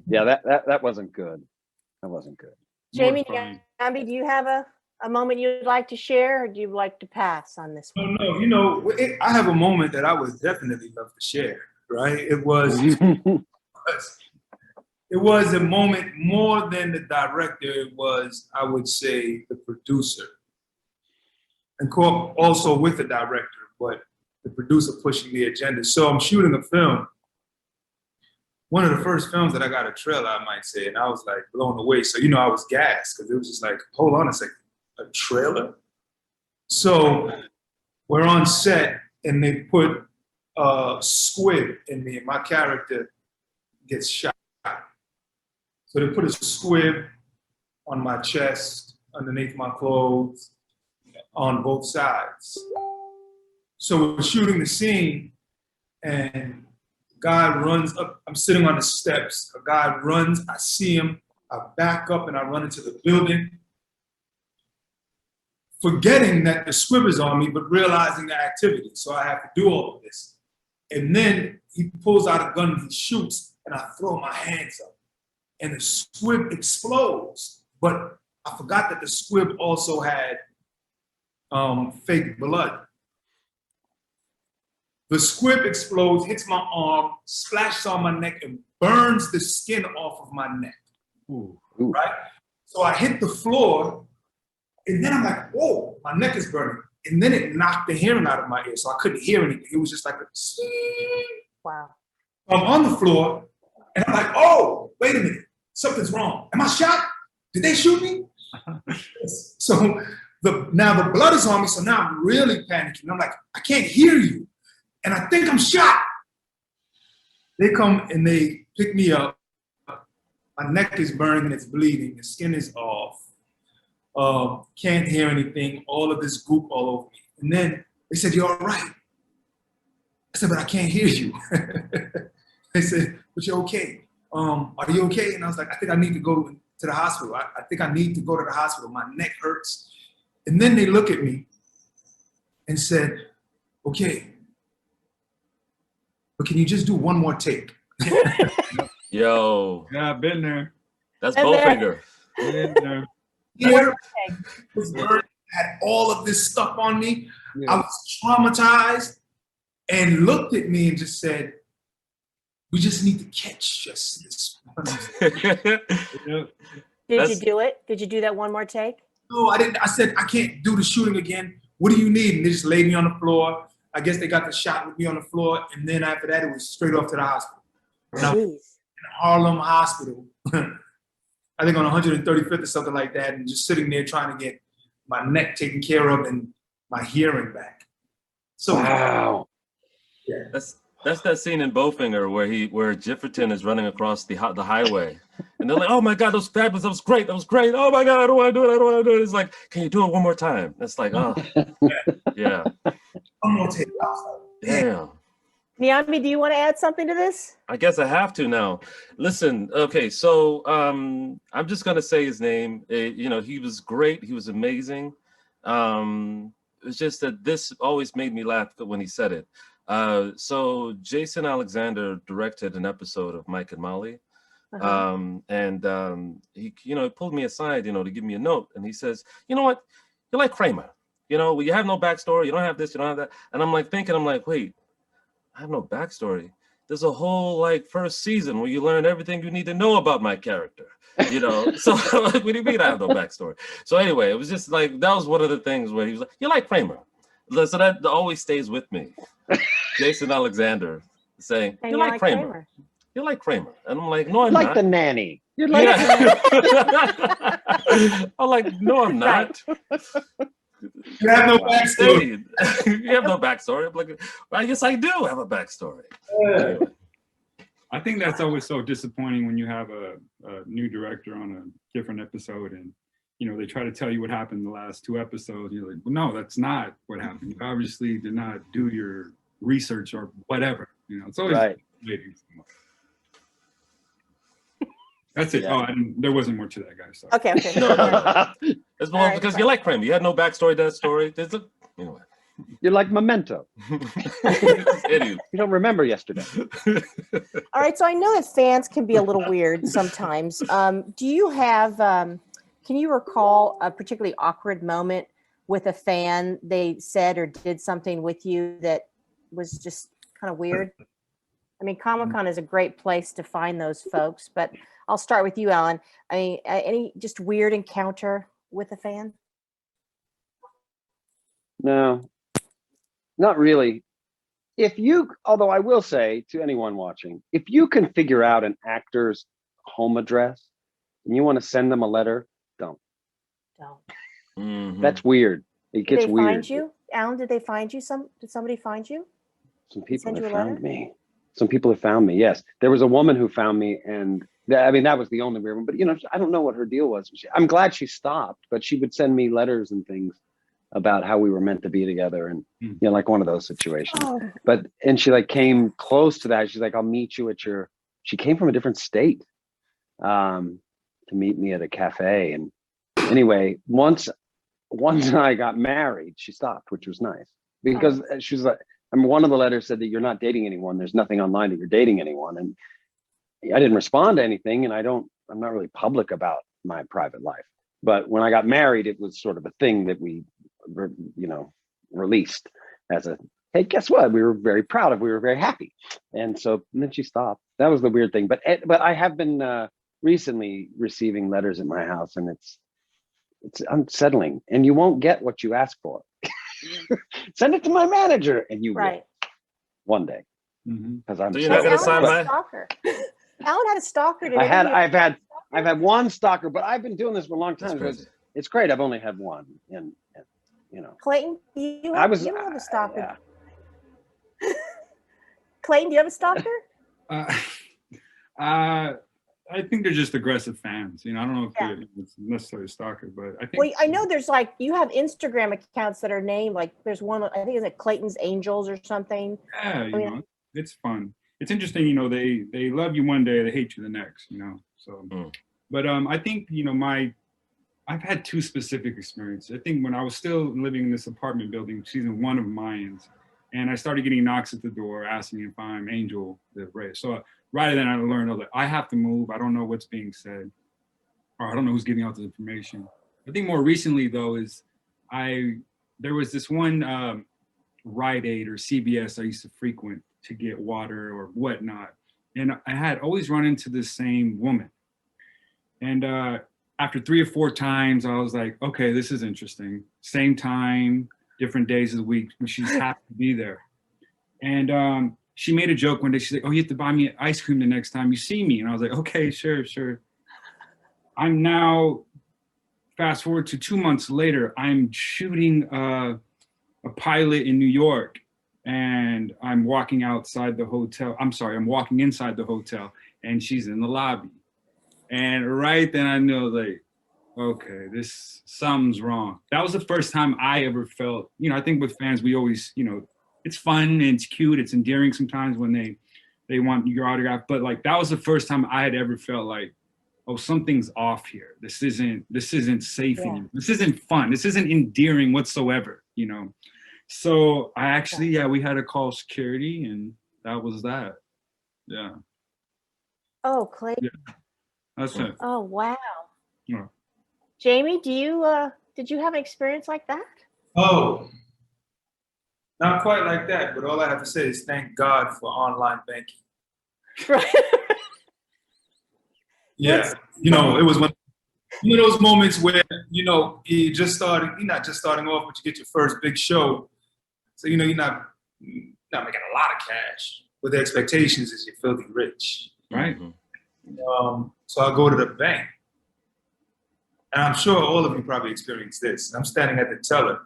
Yeah, that wasn't good. That wasn't good. Jamie, Nyambi, do you have a moment you'd like to share, or do you like to pass on this one? No, you know, I have a moment that I would definitely love to share, right? It was a moment more than the director. It was, I would say, the producer. And also with the director, but the producer pushing the agenda. So I'm shooting a film. One of the first films that I got a trailer, I might say, and I was like blown away. So, you know, I was gassed because it was just like, hold on a second, a trailer? So we're on set and they put a squib in me and my character gets shot. So they put a squib on my chest, underneath my clothes, on both sides. So we're shooting the scene and a guy runs up. I'm sitting on the steps. A guy runs, I see him, I back up and I run into the building, forgetting that the squib is on me, but realizing the activity. So I have to do all of this. And then he pulls out a gun and he shoots and I throw my hands up and the squib explodes. But I forgot that the squib also had fake blood. The squib explodes, hits my arm, splashes on my neck, and burns the skin off of my neck. Ooh. Right? So I hit the floor, and then I'm like, whoa, my neck is burning. And then it knocked the hearing out of my ear, so I couldn't hear anything. It was just like a Wow. I'm on the floor, and I'm like, oh, wait a minute, something's wrong. Am I shot? Did they shoot me? So now the blood is on me, so now I'm really panicking. I'm like, I can't hear you, and I think I'm shot. They come and they pick me up. My neck is burning and it's bleeding. The skin is off. Can't hear anything. All of this goop all over me. And then they said, "You're all right." I said, "But I can't hear you." They said, "But you're okay. Are you okay?" And I was like, "I think I need to go to the hospital. I think I need to go to the hospital. My neck hurts." And then they look at me and said, "Okay, but can you just do one more take?" Yo, Yeah, I've been there. that's And then- Bowfinger. Been there. Here was burning, had all of this stuff on me. I Yeah. was traumatized, and looked at me and just said, "We just need to catch just this one." Yeah. Did you do it? Did you do that one more take? No, I didn't. I said, "I can't do the shooting again. What do you need?" And they just laid me on the floor. I guess they got the shot with me on the floor, and then after that, it was straight off to the hospital. And I was Jeez. in Harlem Hospital, I think on 135th or something like that, and just sitting there trying to get my neck taken care of and my hearing back. So Wow. yeah. That's that scene in Bowfinger where Jifferton is running across the highway, and they're like, "Oh my God, that was fabulous! That was great! That was great! Oh my God, I don't want to do it! I don't want to do it!" It's like, "Can you do it one more time?" It's like, oh, yeah, One more take. I was like, damn. Nyambi, do you want to add something to this? I guess I have to now. Listen, okay, so I'm just gonna say his name. You know, he was great. He was amazing. It's just that this always made me laugh when he said it. So Jason Alexander directed an episode of Mike and Molly, Uh-huh. he, you know, pulled me aside, you know, to give me a note, and he says, "You know what? You're like Kramer. You know, you have no backstory. You don't have this. You don't have that." And I'm like thinking, I'm like, wait, I have no backstory. There's a whole like first season where you learn everything you need to know about my character, you know. So like, what do you mean I have no backstory? So anyway, it was just like that was one of the things where he was like, "You're like Kramer." So that always stays with me. Jason Alexander saying, And "You're like Kramer. You're like Kramer," and I'm like, "No, I'm Like not." the nanny. You're like Yeah. I'm like, "No, I'm not." you have no backstory. You have no backstory. I'm like, well, I guess I do have a backstory. Anyway. I think that's always so disappointing when you have a new director on a different episode and, you know, they try to tell you what happened in the last 2 episodes. You're like, well, no, that's not what happened. You obviously did not do your research or whatever. You know, it's always Right. frustrating. That's it. Yeah. Oh, and there wasn't more to that, guys. Sorry. Okay. No. It's All right, because fine. you're like Kramer. You had no backstory to that story. Anyway. You're like Memento. Idiot. You don't remember yesterday. All right. So I know that fans can be a little weird sometimes. Do you have? Can you recall a particularly awkward moment with a fan? They said or did something with you that was just kind of weird. I mean, Comic-Con is a great place to find those folks, but I'll start with you, Alan. I mean, any just weird encounter with a fan? No, not really. Although I will say to anyone watching, if you can figure out an actor's home address and you want to send them a letter, don't. No. Mhm. That's weird. It Did gets they weird. find you, Alan? Did they find you? Did somebody find you? Some people send have you a letter? found me. Some people have found me. Yes, there was a woman who found me, and I mean that was the only weird one. But you know, I don't know what her deal was. I'm glad she stopped, but she would send me letters and things about how we were meant to be together, and you know, like one of those situations. Oh, And she like came close to that. She's like, "I'll meet you at your." She came from a different state to meet me at a cafe. And anyway, once I got married, she stopped, which was nice because she was like, I mean, one of the letters said that you're not dating anyone. There's nothing online that you're dating anyone. And I didn't respond to anything, and I'm not really public about my private life. But when I got married, it was sort of a thing that we, you know, released as a, hey, guess what? We were very proud of, we were very happy. And then she stopped. That was the weird thing. But I have been recently receiving letters at my house, and it's unsettling. And you won't get what you ask for. Send it to my manager, and you will one day. Because I'm So you're not gonna sign my stalker. Alan had a stalker today. I've had one stalker, but I've been doing this for a long time. It's great. I've only had one, and you know. Clayton, you have a stalker. Yeah. Clayton, do you have a stalker? I think they're just aggressive fans. You know, I don't know if it's necessarily a stalker, but I think. Well, I know there's like, you have Instagram accounts that are named, like there's one, I think it's like Clayton's Angels or something. Yeah, you know, it's fun. It's interesting, you know, they love you one day, they hate you the next, you know. So, but I think, you know, I've had two specific experiences. I think when I was still living in this apartment building, season 1 of Mayans, and I started getting knocks at the door asking if I'm Angel the Ray. So right then I learned, I was like, I have to move. I don't know what's being said, or I don't know who's giving out the information. I think more recently though is there was this one Rite Aid or CVS I used to frequent to get water or whatnot. And I had always run into this same woman. And after 3 or 4 times, I was like, okay, this is interesting. Same time, different days of the week, she's happy to be there. And she made a joke one day. She's like, oh, you have to buy me ice cream the next time you see me. And I was like, okay, sure. I'm now, fast forward to 2 months later, I'm shooting a pilot in New York. And I'm walking outside the hotel. I'm walking inside the hotel, and she's in the lobby. And right then I know, like, okay, something's wrong. That was the first time I ever felt, you know, I think with fans, we always, you know, it's fun and it's cute, it's endearing sometimes when they want your autograph. But like, that was the first time I had ever felt like, oh, something's off here. This isn't safe anymore. This isn't fun. This isn't endearing whatsoever, you know? So I actually, we had to call security, and that was that. Yeah. Oh, Clayton. Yeah. That's it. Oh, wow. Yeah. Jamie, did you have an experience like that? Oh, not quite like that, but all I have to say is thank God for online banking. Right. Yeah, you know, it was one of those moments where, you know, you're not just starting off, but you get your first big show. So, you know, you're not making a lot of cash, but the expectations is you're filthy rich. Right. So I go to the bank, and I'm sure all of you probably experienced this. I'm standing at the teller,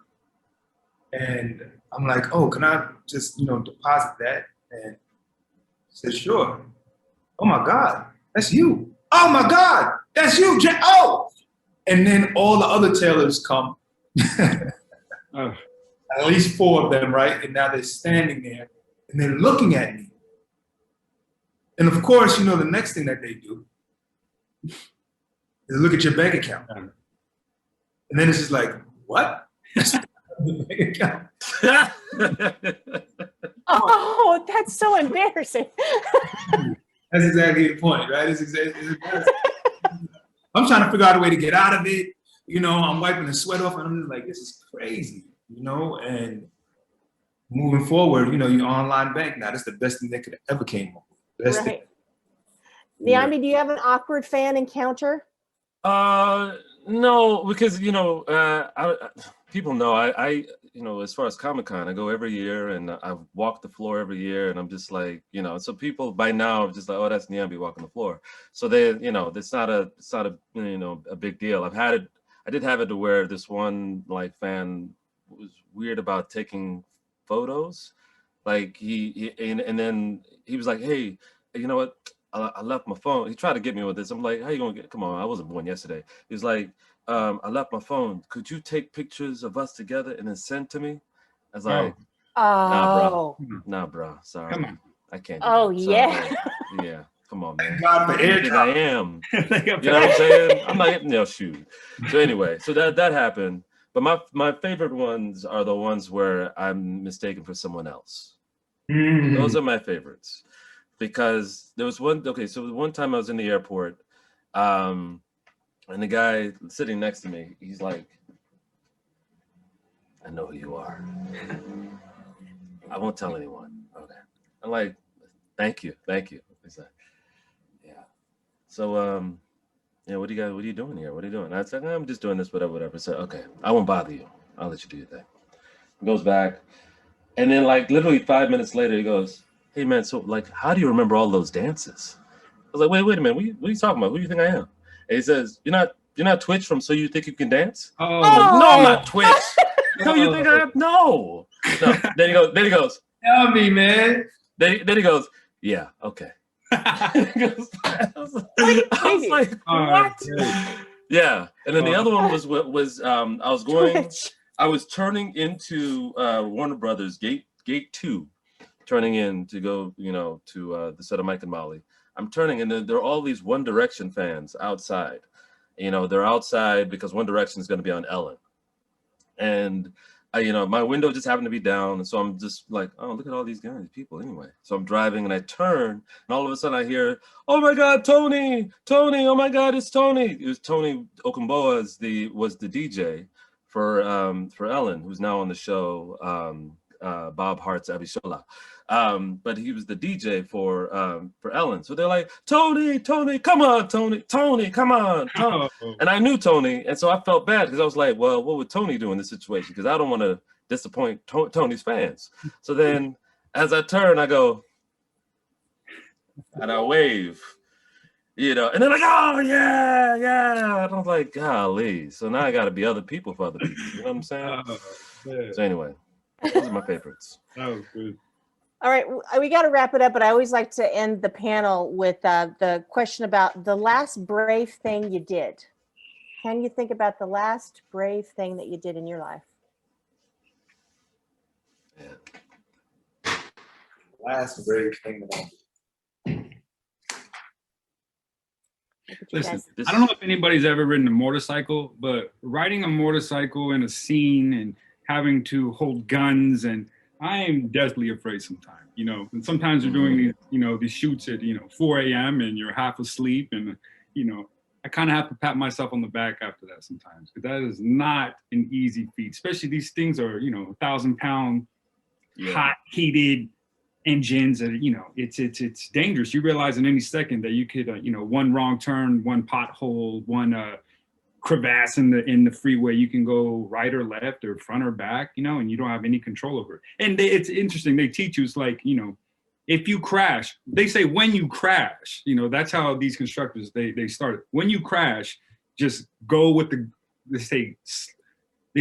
and I'm like, oh, can I just, you know, deposit that? And he said, sure. Oh my God, that's you. Oh my God, that's you, Jay. Oh! And then all the other tellers come. At least 4 of them, right? And now they're standing there and they're looking at me. And of course, you know, the next thing that they do is look at your bank account. And then it's just like, what? Bank account. Oh, that's so embarrassing. That's exactly the point, right? I'm trying to figure out a way to get out of it. You know, I'm wiping the sweat off, and I'm just like, this is crazy, you know? And moving forward, you know, your online bank now, that's the best thing that could ever came up with. Best thing. Nyambi, do you have an awkward fan encounter? No, because, you know, people know I you know, as far as Comic-Con, I go every year, and I walk the floor every year, and I'm just like, you know, so people by now are just like, oh, that's Nyambi walking the floor. So they, you know, it's not a you know, a big deal. I did have it to where this one like fan was weird about taking photos. Like and then he was like, hey, you know what? I left my phone. He tried to get me with this. I'm like, how you gonna come on? I wasn't born yesterday. He was like, I left my phone. Could you take pictures of us together and then send to me? I was like, nah, bro. Sorry. Come on. I can't do Oh, that. yeah. Yeah. Come on, man. Thank God for I think I AirDrop. am. You know what I'm saying? I'm not getting no shoot. So anyway, so that happened. But my favorite ones are the ones where I'm mistaken for someone else. Those are my favorites. Because there was one time I was in the airport, and the guy sitting next to me, he's like, I know who you are. I won't tell anyone. Okay. I'm like, thank you. He's like, So, yeah, what are you doing here? What are you doing? And I said, I'm just doing this, whatever. So, okay, I won't bother you. I'll let you do your thing. He goes back. And then like literally 5 minutes later, he goes, hey man, so like, how do you remember all those dances? I was like, wait a minute, what are you talking about? Who do you think I am? And he says, you're not Twitch from So You Think You Can Dance? Oh, I'm like, no, I'm not Twitch. No, you think I am? No. Then he goes, Tell me, man. then he goes, yeah, okay. I was like, what? Yeah. And then the other one was I was turning into Warner Brothers gate 2, turning in to go, to the set of Mike and Molly. I'm turning, and then there are all these One Direction fans outside. They're outside because One Direction is going to be on Ellen. And my window just happened to be down, and so I'm just like, oh, look at all these guys, people anyway. So I'm driving, and I turn, and all of a sudden I hear, oh my God, Tony, oh my God, it's Tony. It was Tony Okumboa was the DJ for Ellen, who's now on the show, Bob Hart's Abishola. But he was the DJ for Ellen. So they're like, Tony, come on, Tony, come on. Oh. And I knew Tony, and so I felt bad because I was like, well, what would Tony do in this situation? Because I don't want to disappoint Tony's fans. So then as I turn, I go, and I wave, and they're like, oh, yeah. And I was like, golly. So now I got to be other people for other people. You know what I'm saying? Yeah. So anyway, those are my favorites. That was good. All right, we got to wrap it up, but I always like to end the panel with the question about the last brave thing you did. Can you think about the last brave thing that you did in your life? Yeah. Last brave thing that I did. Listen, I don't know if anybody's ever ridden a motorcycle, but riding a motorcycle in a scene and having to hold guns, and I am deathly afraid sometimes, and sometimes you're doing these, these shoots at, 4 a.m. and you're half asleep, and, I kind of have to pat myself on the back after that sometimes, because that is not an easy feat, especially these things are, 1,000-pound hot heated engines, and it's dangerous. You realize in any second that you could one wrong turn, one pothole, one crevasse in the freeway, you can go right or left or front or back, and you don't have any control over it. And it's interesting, they teach you, it's like, if you crash, they say when you crash, that's how these constructors they started. When you crash, just go with they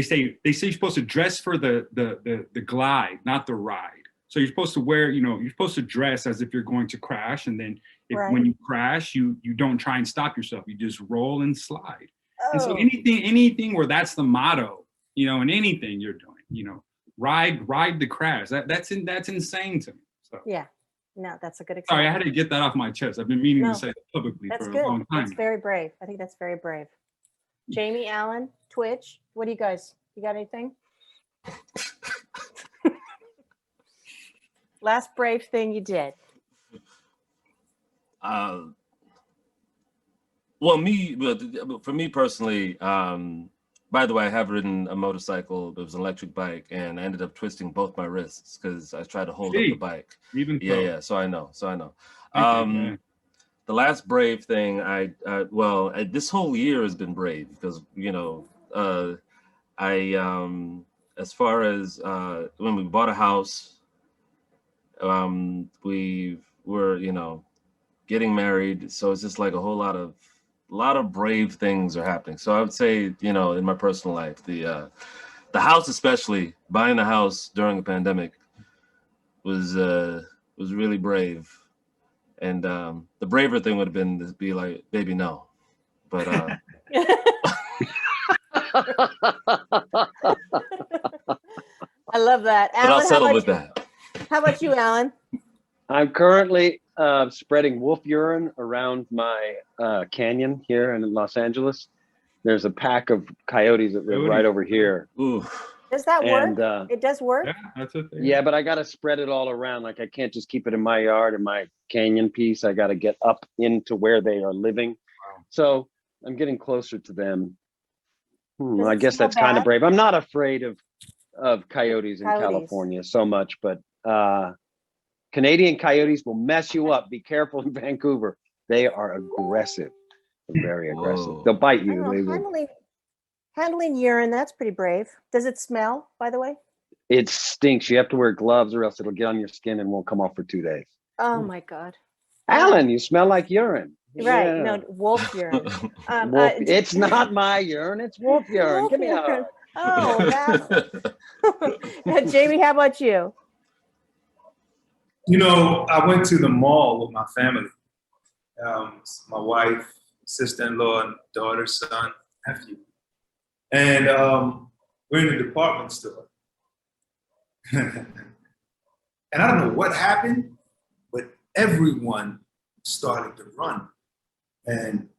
say you're supposed to dress for the glide, not the ride. So you're supposed to wear, you're supposed to dress as if you're going to crash. And then when you crash, you don't try and stop yourself. You just roll and slide. Oh. And so anything where that's the motto, in anything you're doing, ride the crash. That's insane to me. So yeah, no, that's a good example. Sorry, I had to get that off my chest. I've been meaning to say that publicly for a long time. That's very brave. I think that's very brave. Jamie, Allen, Twitch, what do you got anything? Last brave thing you did. Well, for me personally, by the way, I have ridden a motorcycle. It was an electric bike, and I ended up twisting both my wrists because I tried to hold up the bike. Even yeah. So I know. The last brave thing this whole year has been brave because as far as when we bought a house, we were getting married, so it's just like a lot of brave things are happening. So I would say, in my personal life, the house, especially buying the house during the pandemic, was really brave. And the braver thing would have been to be like, baby, no. But I love that. But I'll settle with that. How about you, Alan? I'm currently spreading wolf urine around my canyon here in Los Angeles. There's a pack of coyotes that live right over here. Ooh. Does that work? It does work? Yeah, that's a thing. Yeah, but I got to spread it all around. Like I can't just keep it in my yard or my canyon piece. I got to get up into where they are living. Wow. So I'm getting closer to them. I guess that's kind of brave. I'm not afraid of coyotes in California so much, but Canadian coyotes will mess you up. Be careful in Vancouver. They are aggressive, very aggressive. Whoa. They'll bite I you. don't They know, will. handling urine, that's pretty brave. Does it smell, by the way? It stinks. You have to wear gloves or else it'll get on your skin and won't come off for 2 days. Oh my God. Alan, you smell like urine. Right, Yeah. no, wolf urine. Wolf, it's not my urine, it's wolf urine. Wolf Give me a urine. hug. Oh, that. Now, Jamie, how about you? You know, I went to the mall with my family. My wife, sister-in-law, and daughter, son, nephew. And we're in the department store. And I don't know what happened, but everyone started to run. And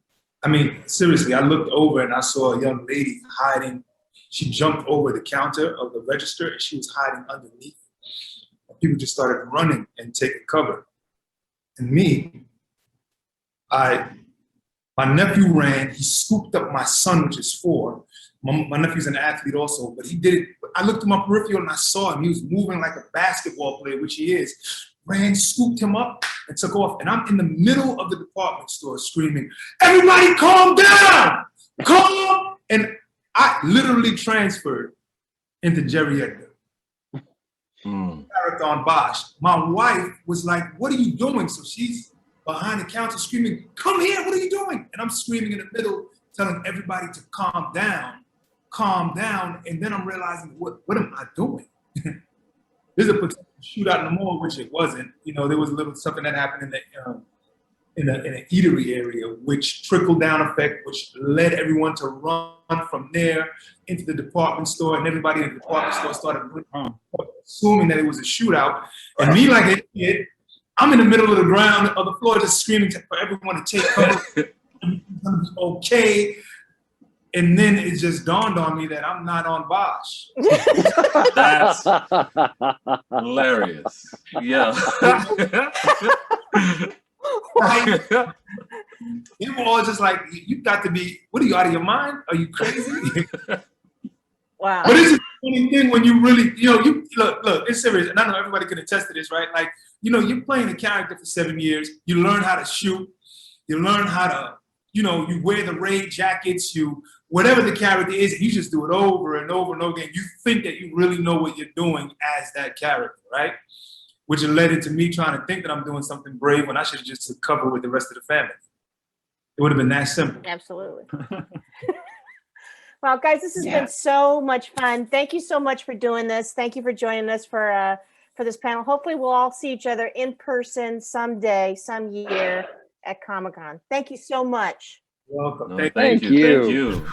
I mean, seriously, I looked over and I saw a young lady hiding. She jumped over the counter of the register and she was hiding underneath. And people just started running and taking cover. And me, my nephew ran, he scooped up my son, which is 4. My nephew's an athlete also, but he did it. I looked at my peripheral and I saw him. He was moving like a basketball player, which he is. Ran, scooped him up, and took off. And I'm in the middle of the department store screaming, "Everybody calm down! Calm!" And I literally transferred into Jerry Hector. Character on Bosch. My wife was like, "What are you doing?" So she's behind the counter screaming, "Come here, what are you doing?" And I'm screaming in the middle, telling everybody to calm down. And then I'm realizing, what am I doing? There's a potential shootout in the mall, which it wasn't. You know, there was a little something that happened in the eatery area, which trickled down effect, which led everyone to run from there into the department store, and everybody in the department store started assuming that it was a shootout. And me, like an idiot, I'm in the middle of the ground, of the floor, just screaming for everyone to take cover. It's gonna be okay. And then it just dawned on me that I'm not on Bosch. That's hilarious. Yeah. They were all just like, "You got to be, what are you, out of your mind? Are you crazy?" Wow. But it's a funny thing when you really, you know, you look, it's serious. And I know everybody can attest to this, right? Like, you know, you're playing a character for 7 years. You learn how to shoot. You learn how to, you know, you wear the raid jackets, whatever the character is, and you just do it over and over and over again. You think that you really know what you're doing as that character, right? Which led into me trying to think that I'm doing something brave when I should have just took cover with the rest of the family. It would have been that simple. Absolutely. Well, guys, this has been so much fun. Thank you so much for doing this. Thank you for joining us for this panel. Hopefully we'll all see each other in person someday, some year at Comic-Con. Thank you so much. Welcome. No, Thank you. Thank you.